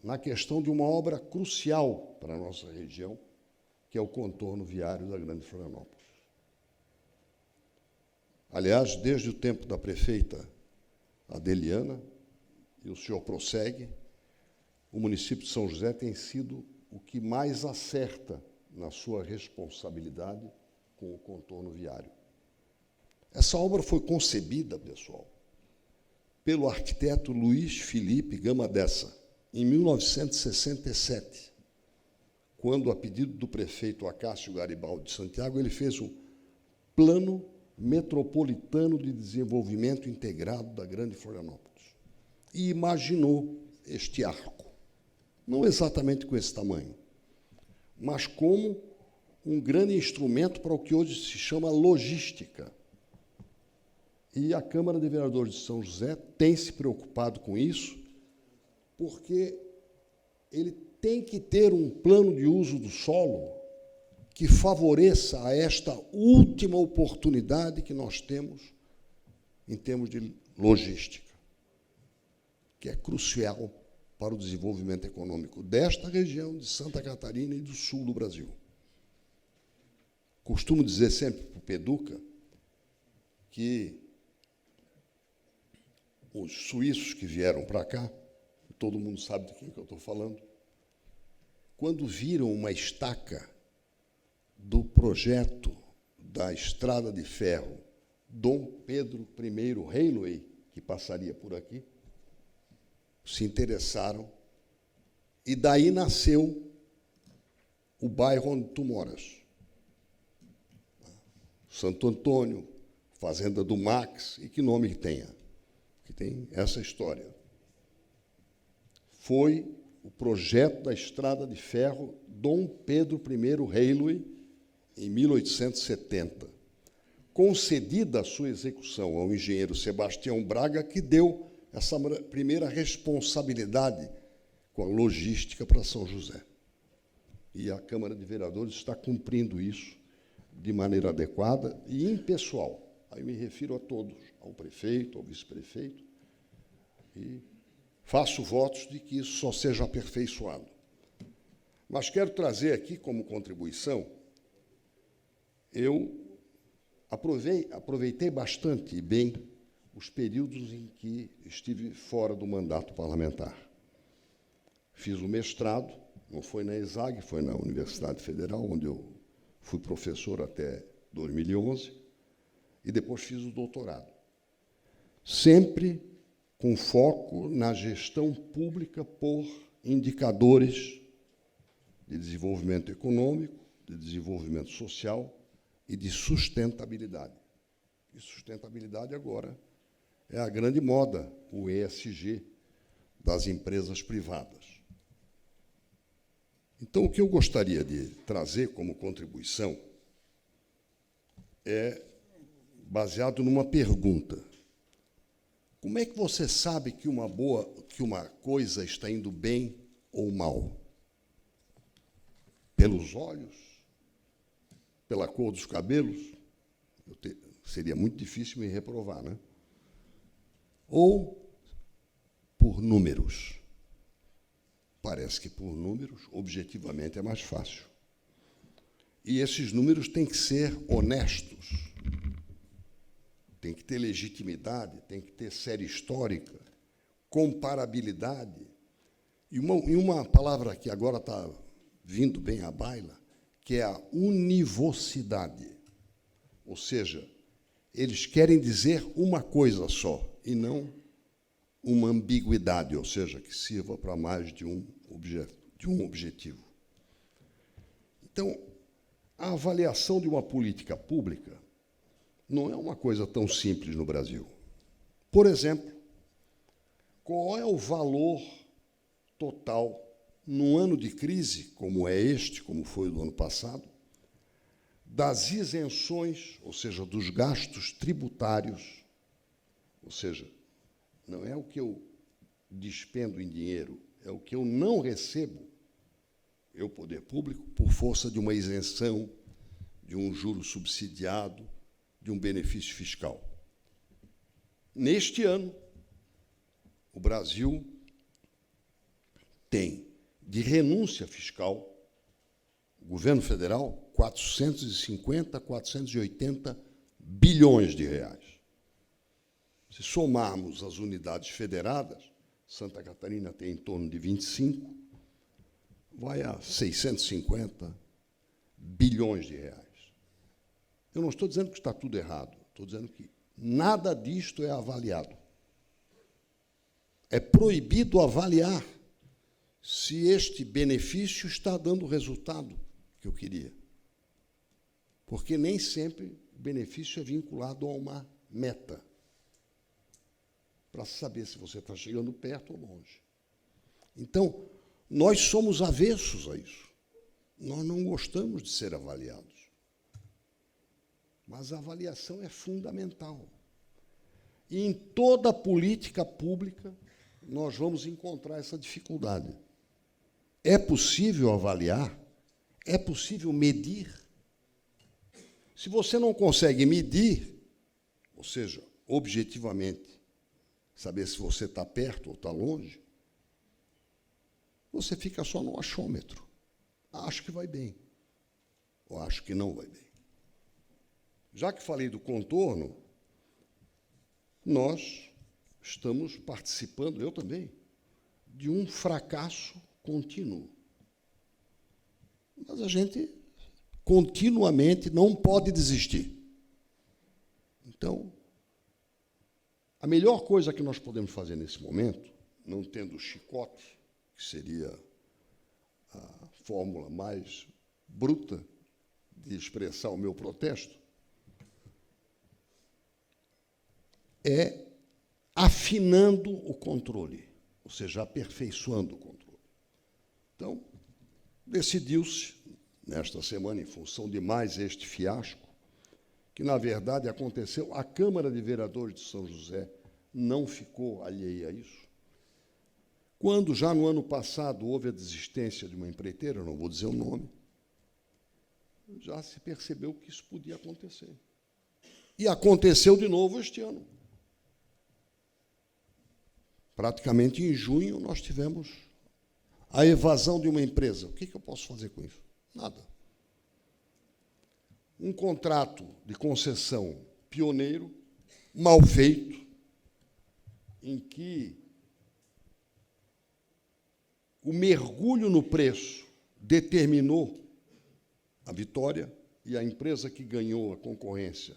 na questão de uma obra crucial para a nossa região, que é o contorno viário da Grande Florianópolis. Aliás, desde o tempo da prefeita Adeliana, e o senhor prossegue, o município de São José tem sido o que mais acerta na sua responsabilidade com o contorno viário. Essa obra foi concebida, pessoal, pelo arquiteto Luiz Felipe Gama Dessa, em 1967, quando, a pedido do prefeito Acácio Garibaldi de Santiago, ele fez o Plano Metropolitano de Desenvolvimento Integrado da Grande Florianópolis e imaginou este arco, não exatamente com esse tamanho, mas como um grande instrumento para o que hoje se chama logística. E a Câmara de Vereadores de São José tem se preocupado com isso, porque ele tem que ter um plano de uso do solo que favoreça a esta última oportunidade que nós temos em termos de logística, que é crucial para o desenvolvimento econômico desta região de Santa Catarina e do sul do Brasil. Costumo dizer sempre para o Peduca que os suíços que vieram para cá, todo mundo sabe de quem que eu estou falando, quando viram uma estaca do projeto da estrada de ferro Dom Pedro I Railway, que passaria por aqui, se interessaram, e daí nasceu o bairro onde tu moras. Santo Antônio, Fazenda do Max, e que nome que tenha, que tem essa história. Foi o projeto da estrada de ferro Dom Pedro I Railway, em 1870, concedida a sua execução ao engenheiro Sebastião Braga, que deu essa primeira responsabilidade com a logística para São José. E a Câmara de Vereadores está cumprindo isso de maneira adequada e impessoal. Aí me refiro a todos, ao prefeito, ao vice-prefeito, e faço votos de que isso só seja aperfeiçoado. Mas quero trazer aqui como contribuição, eu aproveitei bastante e bem os períodos em que estive fora do mandato parlamentar. Fiz o mestrado, não foi na ESAG, foi na Universidade Federal, onde eu fui professor até 2011, e depois fiz o doutorado. Sempre com foco na gestão pública por indicadores de desenvolvimento econômico, de desenvolvimento social e de sustentabilidade. E sustentabilidade agora é a grande moda, o ESG, das empresas privadas. Então, o que eu gostaria de trazer como contribuição é baseado numa pergunta. Como é que você sabe que uma coisa está indo bem ou mal? Pelos olhos? Pela cor dos cabelos? Seria muito difícil me reprovar, né? Ou por números? Parece que por números, objetivamente, é mais fácil. E esses números têm que ser honestos, tem que ter legitimidade, tem que ter série histórica, comparabilidade. E uma palavra que agora está vindo bem à baila, que é a univocidade. Ou seja, eles querem dizer uma coisa só, e não uma ambiguidade, ou seja, que sirva para mais de um objetivo. Então, a avaliação de uma política pública não é uma coisa tão simples no Brasil. Por exemplo, qual é o valor total, num ano de crise, como é este, como foi o do ano passado, das isenções, ou seja, dos gastos tributários, ou seja, não é o que eu despendo em dinheiro, é o que eu não recebo, eu, poder público, por força de uma isenção, de um juro subsidiado, de um benefício fiscal. Neste ano, o Brasil tem de renúncia fiscal, o governo federal, 450, 480 bilhões de reais. Se somarmos as unidades federadas, Santa Catarina tem em torno de 25, vai a 650 bilhões de reais. Eu não estou dizendo que está tudo errado, estou dizendo que nada disto é avaliado. É proibido avaliar se este benefício está dando o resultado que eu queria. Porque nem sempre o benefício é vinculado a uma meta, para saber se você está chegando perto ou longe. Então, nós somos avessos a isso. Nós não gostamos de ser avaliados. Mas a avaliação é fundamental. E em toda política pública, nós vamos encontrar essa dificuldade. É possível avaliar? É possível medir? Se você não consegue medir, ou seja, objetivamente, saber se você está perto ou está longe, você fica só no achômetro. Acho que vai bem, ou acho que não vai bem. Já que falei do contorno, nós estamos participando, eu também, de um fracasso contínuo. Mas a gente continuamente não pode desistir. Então, a melhor coisa que nós podemos fazer nesse momento, não tendo chicote, que seria a fórmula mais bruta de expressar o meu protesto, é afinando o controle, ou seja, aperfeiçoando o controle. Então, decidiu-se, nesta semana, em função de mais este fiasco, que, na verdade, aconteceu, a Câmara de Vereadores de São José não ficou alheia a isso. Quando, já no ano passado, houve a desistência de uma empreiteira, não vou dizer o nome, já se percebeu que isso podia acontecer. E aconteceu de novo este ano. Praticamente em junho, nós tivemos a evasão de uma empresa. O que eu posso fazer com isso? Nada. Um contrato de concessão pioneiro, mal feito, em que o mergulho no preço determinou a vitória e a empresa que ganhou a concorrência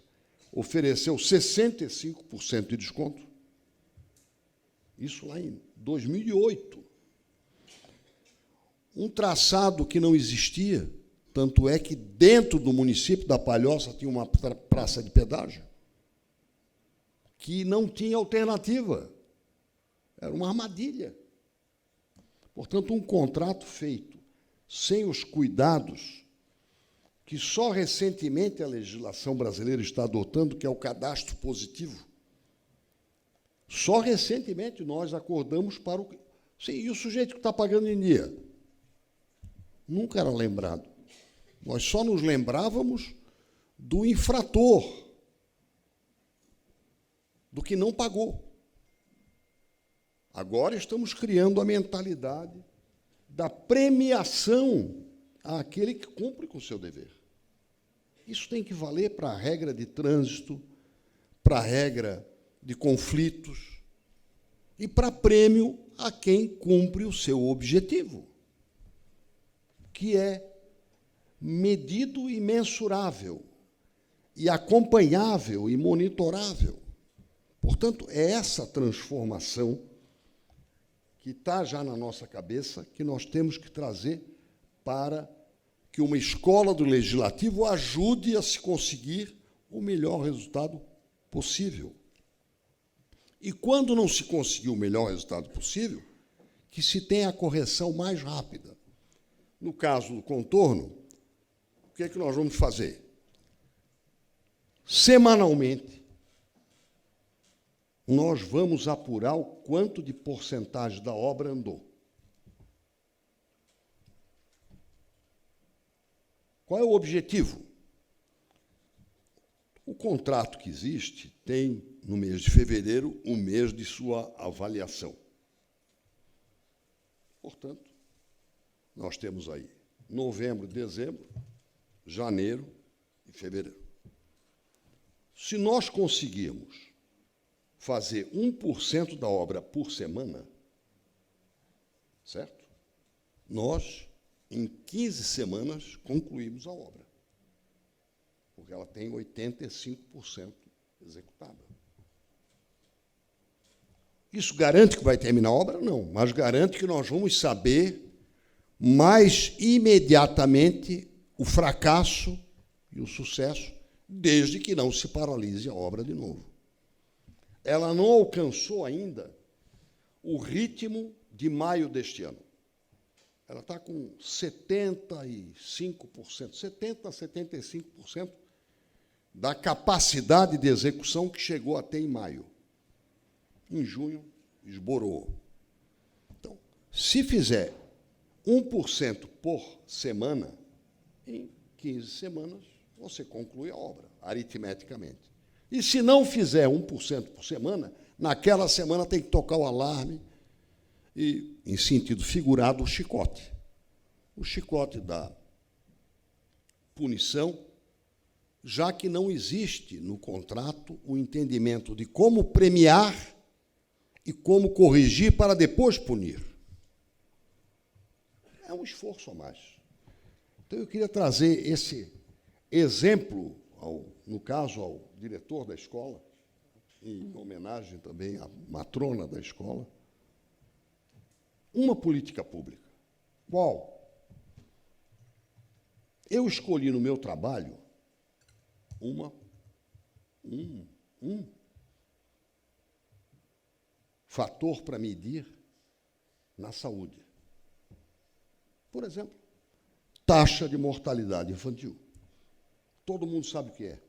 ofereceu 65% de desconto. Isso lá em 2008. Um traçado que não existia, tanto é que dentro do município da Palhoça tinha uma praça de pedágio que não tinha alternativa. Era uma armadilha. Portanto, um contrato feito sem os cuidados que só recentemente a legislação brasileira está adotando, que é o cadastro positivo. Só recentemente nós acordamos para o... Sim, e o sujeito que está pagando em dia? Nunca era lembrado. Nós só nos lembrávamos do infrator, do que não pagou. Agora estamos criando a mentalidade da premiação àquele que cumpre com o seu dever. Isso tem que valer para a regra de trânsito, para a regra de conflitos e para prêmio a quem cumpre o seu objetivo, que é medido e mensurável, e acompanhável e monitorável. Portanto, é essa transformação que está já na nossa cabeça, que nós temos que trazer para que uma escola do legislativo ajude a se conseguir o melhor resultado possível. E quando não se conseguir o melhor resultado possível, que se tenha a correção mais rápida. No caso do contorno, o que é que nós vamos fazer? Semanalmente, nós vamos apurar o quanto de porcentagem da obra andou. Qual é o objetivo? O contrato que existe tem, no mês de fevereiro, o mês de sua avaliação. Portanto, nós temos aí novembro, dezembro, janeiro e fevereiro. Se nós conseguirmos fazer 1% da obra por semana, certo? Nós, em 15 semanas, concluímos a obra, porque ela tem 85% executada. Isso garante que vai terminar a obra? Não, mas garante que nós vamos saber mais imediatamente o fracasso e o sucesso, desde que não se paralise a obra de novo. Ela não alcançou ainda o ritmo de maio deste ano. Ela está com 75%, 70% a 75% da capacidade de execução que chegou até em maio. Em junho, esborou. Então, se fizer 1% por semana, em 15 semanas, você conclui a obra, aritmeticamente. E se não fizer 1% por semana, naquela semana tem que tocar o alarme e, em sentido figurado, o chicote. O chicote da punição, já que não existe no contrato o entendimento de como premiar e como corrigir para depois punir. É um esforço a mais. Então, eu queria trazer esse exemplo, no caso, ao diretor da escola, em homenagem também à matrona da escola, uma política pública. Qual? Eu escolhi no meu trabalho um fator para medir na saúde. Por exemplo, taxa de mortalidade infantil. Todo mundo sabe o que é.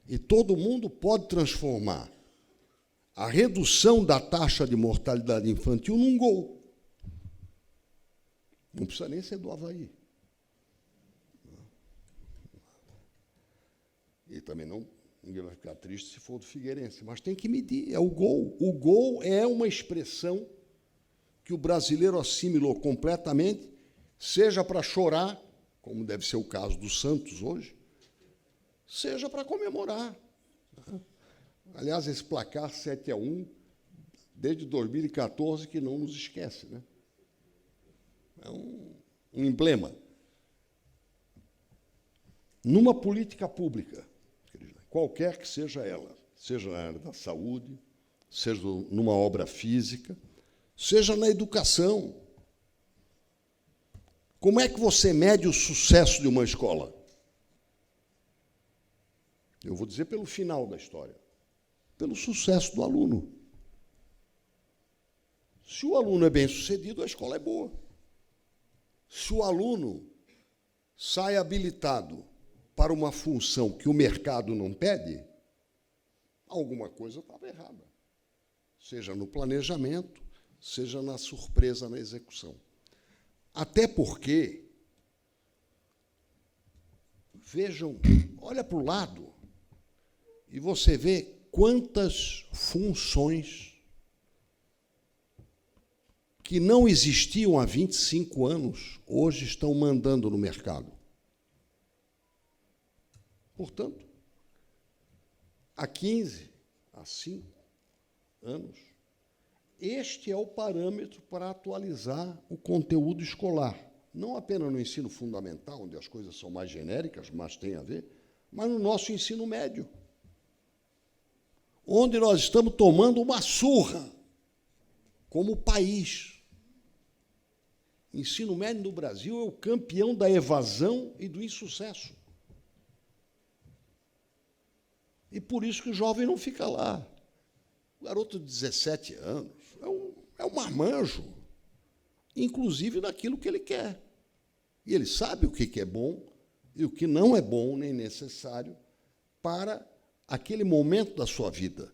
E todo mundo pode transformar a redução da taxa de mortalidade infantil num gol. Não precisa nem ser do Avaí. E também ninguém vai ficar triste se for do Figueirense, mas tem que medir, é o gol. O gol é uma expressão que o brasileiro assimilou completamente, seja para chorar, como deve ser o caso do Santos hoje, seja para comemorar. Aliás, esse placar 7-1, desde 2014, que não nos esquece, né? É um emblema. Numa política pública, qualquer que seja ela, seja na área da saúde, seja numa obra física, seja na educação, como é que você mede o sucesso de uma escola? Eu vou dizer pelo final da história. Pelo sucesso do aluno. Se o aluno é bem-sucedido, a escola é boa. Se o aluno sai habilitado para uma função que o mercado não pede, alguma coisa estava errada. Seja no planejamento, seja na surpresa na execução. Até porque, vejam, olha para o lado e você vê quantas funções que não existiam há 25 anos, hoje estão mandando no mercado. Portanto, há 15, há 5 anos, este é o parâmetro para atualizar o conteúdo escolar. Não apenas no ensino fundamental, onde as coisas são mais genéricas, mas tem a ver, mas no nosso ensino médio, onde nós estamos tomando uma surra como país. O ensino médio no Brasil é o campeão da evasão e do insucesso. E por isso que o jovem não fica lá. O garoto de 17 anos é um marmanjo, inclusive naquilo que ele quer. E ele sabe o que é bom e o que não é bom nem necessário para aquele momento da sua vida,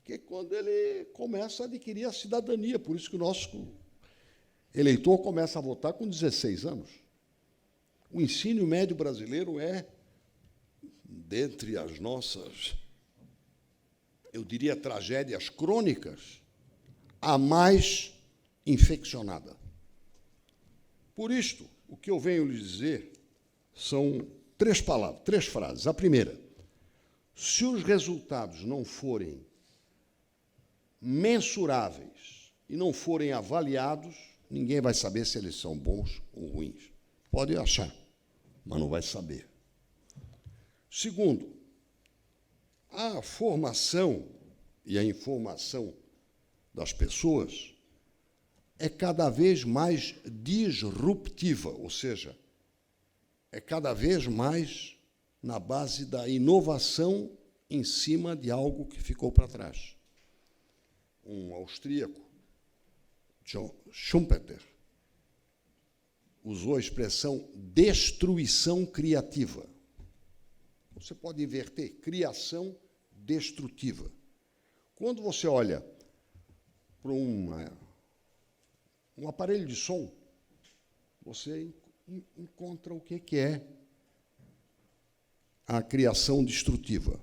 que é quando ele começa a adquirir a cidadania. Por isso que o nosso eleitor começa a votar com 16 anos. O ensino médio brasileiro é, dentre as nossas, eu diria, tragédias crônicas, a mais infeccionada. Por isto, o que eu venho lhes dizer são 3 palavras, 3 frases. A primeira: se os resultados não forem mensuráveis e não forem avaliados, ninguém vai saber se eles são bons ou ruins. Pode achar, mas não vai saber. Segundo, a formação e a informação das pessoas é cada vez mais disruptiva, ou seja, é cada vez mais na base da inovação em cima de algo que ficou para trás. Um austríaco, John Schumpeter, usou a expressão destruição criativa. Você pode inverter, criação destrutiva. Quando você olha para um aparelho de som, você encontra o que é a criação destrutiva.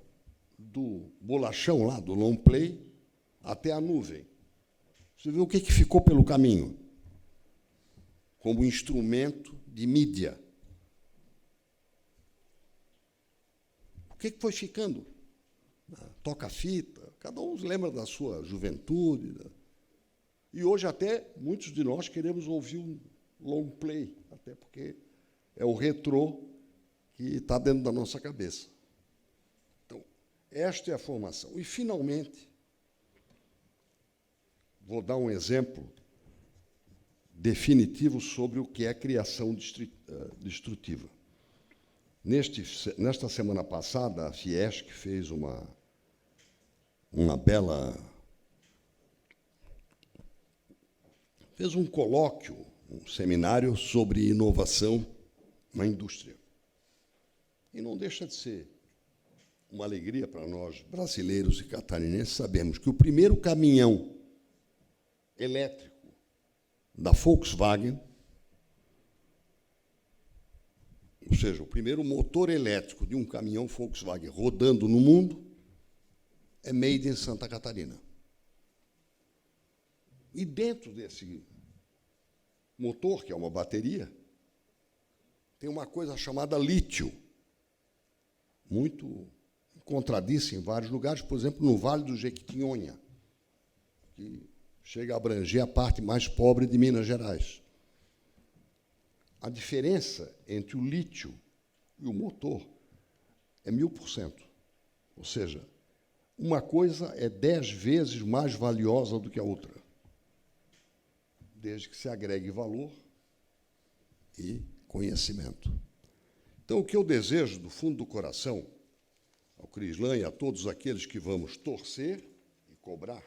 Do bolachão lá, do long play, até a nuvem. Você vê o que ficou pelo caminho, como instrumento de mídia. O que foi ficando? Toca-fita, cada um lembra da sua juventude. E hoje até muitos de nós queremos ouvir um long play, até porque é o retrô que está dentro da nossa cabeça. Então, esta é a formação. E, finalmente, vou dar um exemplo definitivo sobre o que é criação destrutiva. Nesta semana passada, a Fiesc fez uma bela... fez um colóquio, um seminário sobre inovação na indústria. E não deixa de ser uma alegria para nós, brasileiros e catarinenses, sabermos que o primeiro caminhão elétrico da Volkswagen, ou seja, o primeiro motor elétrico de um caminhão Volkswagen rodando no mundo, é made in Santa Catarina. E dentro desse motor, que é uma bateria, tem uma coisa chamada lítio, muito encontradiça em vários lugares, por exemplo, no Vale do Jequitinhonha, que chega a abranger a parte mais pobre de Minas Gerais. A diferença entre o lítio e o motor é 1000%. Ou seja, uma coisa é 10 vezes mais valiosa do que a outra, desde que se agregue valor e conhecimento. Então, o que eu desejo do fundo do coração ao Crislã e a todos aqueles que vamos torcer e cobrar,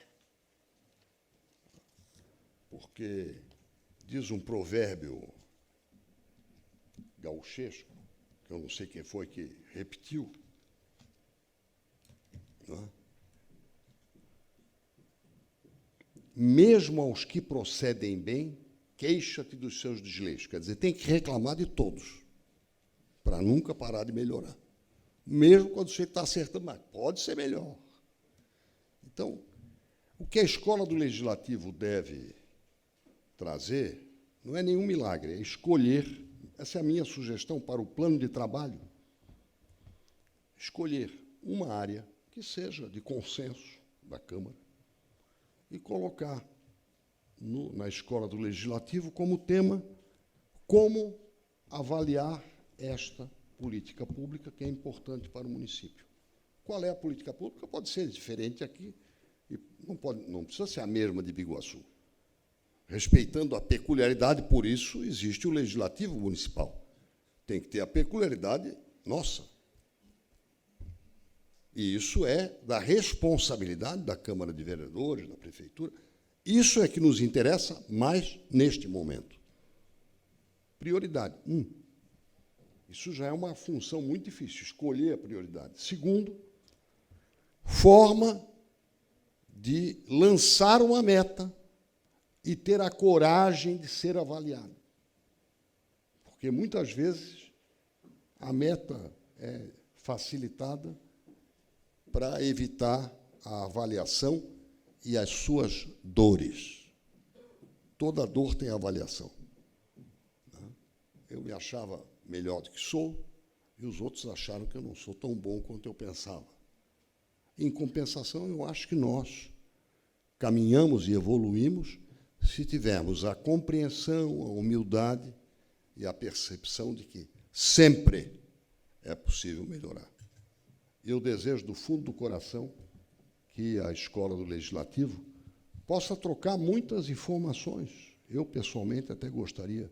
porque diz um provérbio gauchesco, que eu não sei quem foi que repetiu, não é? Mesmo aos que procedem bem, queixa-te dos seus desleixos. Quer dizer, tem que reclamar de todos, para nunca parar de melhorar. Mesmo quando você está acertando, mas pode ser melhor. Então, o que a escola do Legislativo deve trazer não é nenhum milagre, é escolher, essa é a minha sugestão para o plano de trabalho, escolher uma área que seja de consenso da Câmara e colocar na escola do Legislativo como tema como avaliar esta política pública que é importante para o município. Qual é a política pública? Pode ser diferente aqui, e não precisa ser a mesma de Biguaçu. Respeitando a peculiaridade, por isso existe o Legislativo Municipal. Tem que ter a peculiaridade nossa. E isso é da responsabilidade da Câmara de Vereadores, da Prefeitura. Isso é que nos interessa mais neste momento. Prioridade. Isso já é uma função muito difícil, escolher a prioridade. Segundo, forma de lançar uma meta e ter a coragem de ser avaliado. Porque, muitas vezes, a meta é facilitada para evitar a avaliação e as suas dores. Toda dor tem avaliação. Eu me achava melhor do que sou, e os outros acharam que eu não sou tão bom quanto eu pensava. Em compensação, eu acho que nós caminhamos e evoluímos se tivermos a compreensão, a humildade e a percepção de que sempre é possível melhorar. Eu desejo, do fundo do coração, que a Escola do Legislativo possa trocar muitas informações. Eu, pessoalmente, até gostaria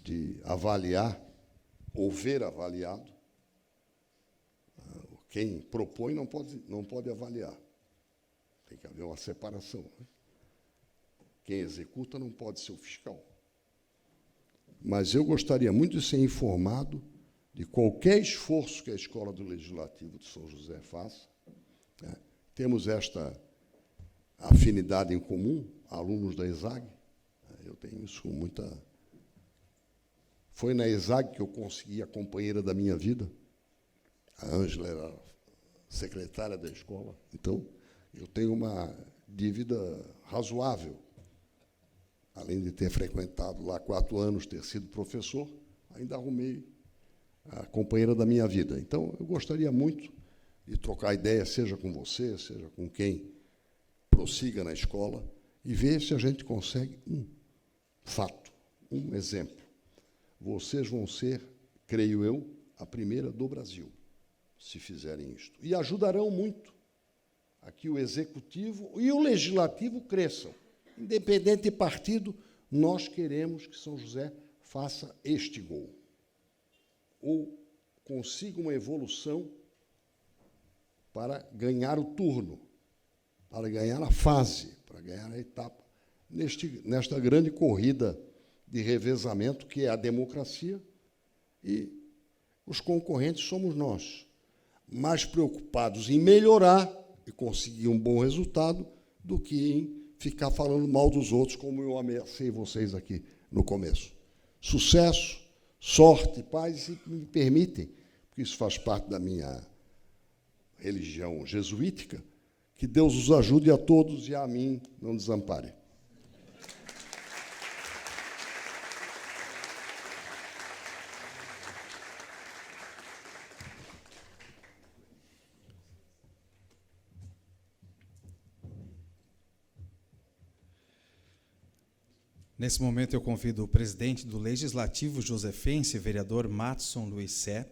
de avaliar ou ver avaliado. Quem propõe não pode avaliar. Tem que haver uma separação, né? Quem executa não pode ser o fiscal. Mas eu gostaria muito de ser informado de qualquer esforço que a Escola do Legislativo de São José faça. Né? Temos esta afinidade em comum, alunos da ESAG. Eu tenho isso com muita... Foi na ESAG que eu consegui a companheira da minha vida. A Ângela era secretária da escola. Então, eu tenho uma dívida razoável. Além de ter frequentado lá 4 anos, ter sido professor, ainda arrumei a companheira da minha vida. Então, eu gostaria muito de trocar ideia, seja com você, seja com quem prossiga na escola, e ver se a gente consegue um fato, um exemplo. Vocês vão ser, creio eu, a primeira do Brasil, se fizerem isto. E ajudarão muito a que o Executivo e o Legislativo cresçam. Independente de partido, nós queremos que São José faça este gol. Ou consiga uma evolução para ganhar o turno, para ganhar a fase, para ganhar a etapa, nesta grande corrida de revezamento que é a democracia, e os concorrentes somos nós, mais preocupados em melhorar e conseguir um bom resultado do que em ficar falando mal dos outros, como eu ameacei vocês aqui no começo. Sucesso, sorte, paz, e se me permitem, porque isso faz parte da minha religião jesuítica, que Deus os ajude a todos e a mim não desampare. Nesse momento eu convido o presidente do Legislativo Josefense, vereador Matson Luiz Sé,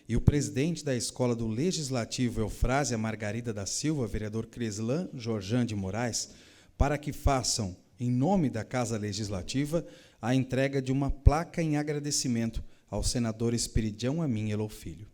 e o presidente da Escola do Legislativo Eufrásia Margarida da Silva, vereador Crislan Jorjan de Moraes, para que façam, em nome da Casa Legislativa, a entrega de uma placa em agradecimento ao senador Esperidião Amin Elou Filho.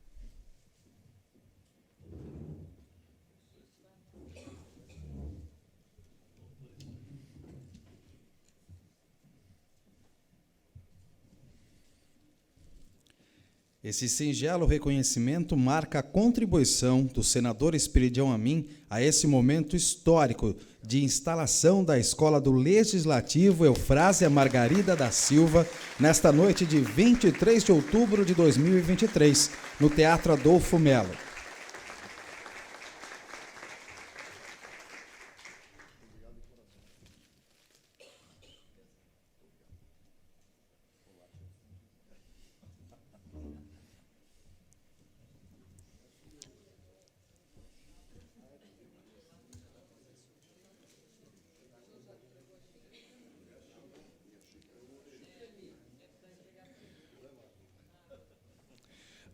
Esse singelo reconhecimento marca a contribuição do senador Esperidião Amin a esse momento histórico de instalação da Escola do Legislativo Eufrásia Margarida da Silva, nesta noite de 23 de outubro de 2023, no Teatro Adolfo Melo.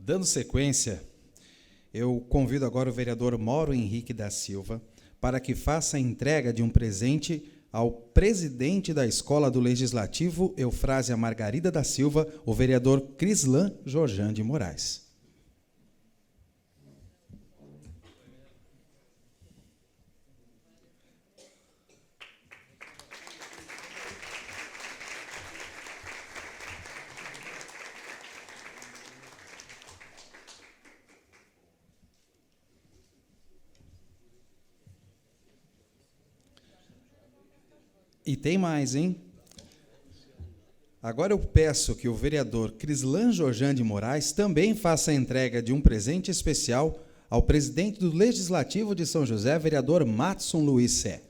Dando sequência, eu convido agora o vereador Mauro Henrique da Silva para que faça a entrega de um presente ao presidente da Escola do Legislativo Eufrásia Margarida da Silva, o vereador Crislan Jorjan de Moraes. E tem mais, hein? Agora eu peço que o vereador Crislan Jorjan de Moraes também faça a entrega de um presente especial ao presidente do Legislativo de São José, vereador Matson Luiz Sé.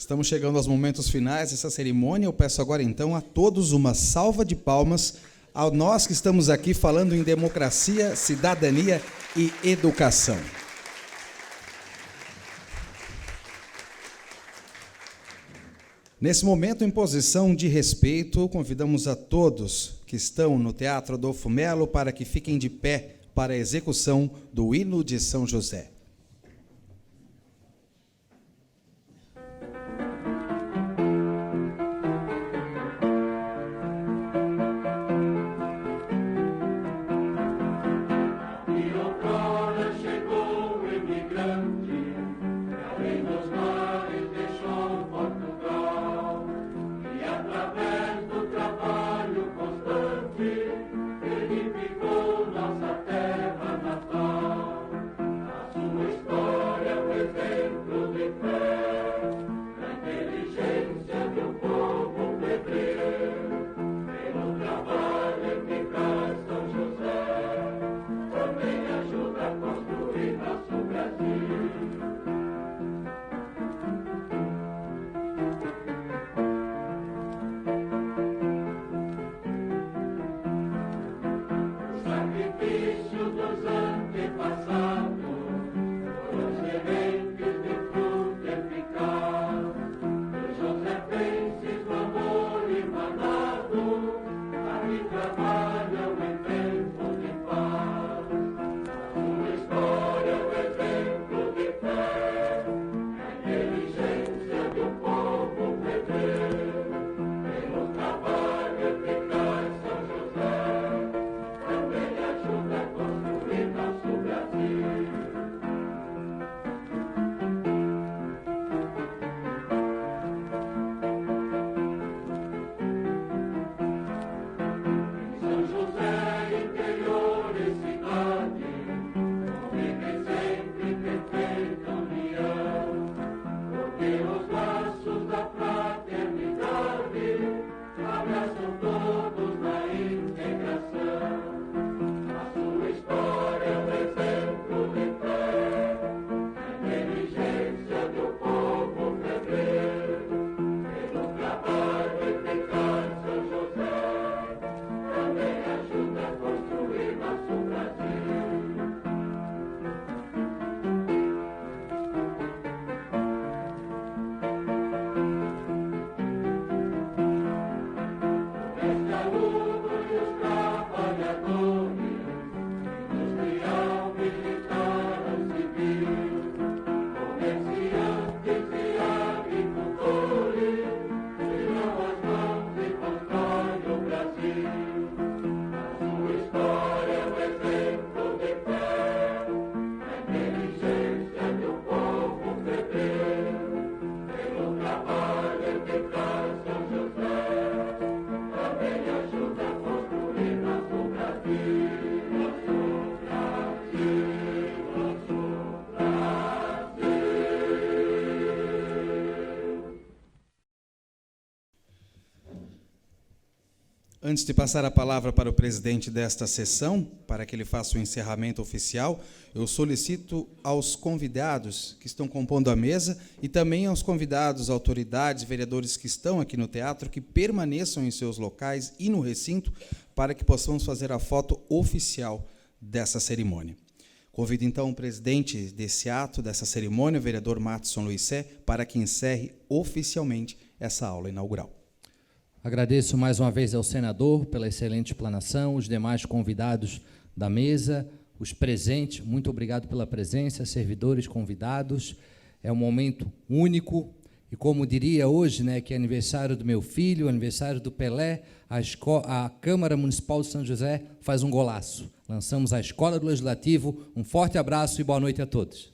Estamos chegando aos momentos finais dessa cerimônia. Eu peço agora, então, a todos uma salva de palmas a nós que estamos aqui falando em democracia, cidadania e educação. Nesse momento, em posição de respeito, convidamos a todos que estão no Teatro Adolfo Melo para que fiquem de pé para a execução do hino de São José. São Antes de passar a palavra para o presidente desta sessão, para que ele faça o encerramento oficial, eu solicito aos convidados que estão compondo a mesa e também aos convidados, autoridades, vereadores que estão aqui no teatro, que permaneçam em seus locais e no recinto para que possamos fazer a foto oficial dessa cerimônia. Convido então o presidente desse ato, dessa cerimônia, o vereador Matson Luissé, para que encerre oficialmente essa aula inaugural. Agradeço mais uma vez ao senador pela excelente explanação, os demais convidados da mesa, os presentes, muito obrigado pela presença, servidores convidados. É um momento único e, como diria hoje, né, que é aniversário do meu filho, aniversário do Pelé, a Câmara Municipal de São José faz um golaço. Lançamos a Escola do Legislativo. Um forte abraço e boa noite a todos.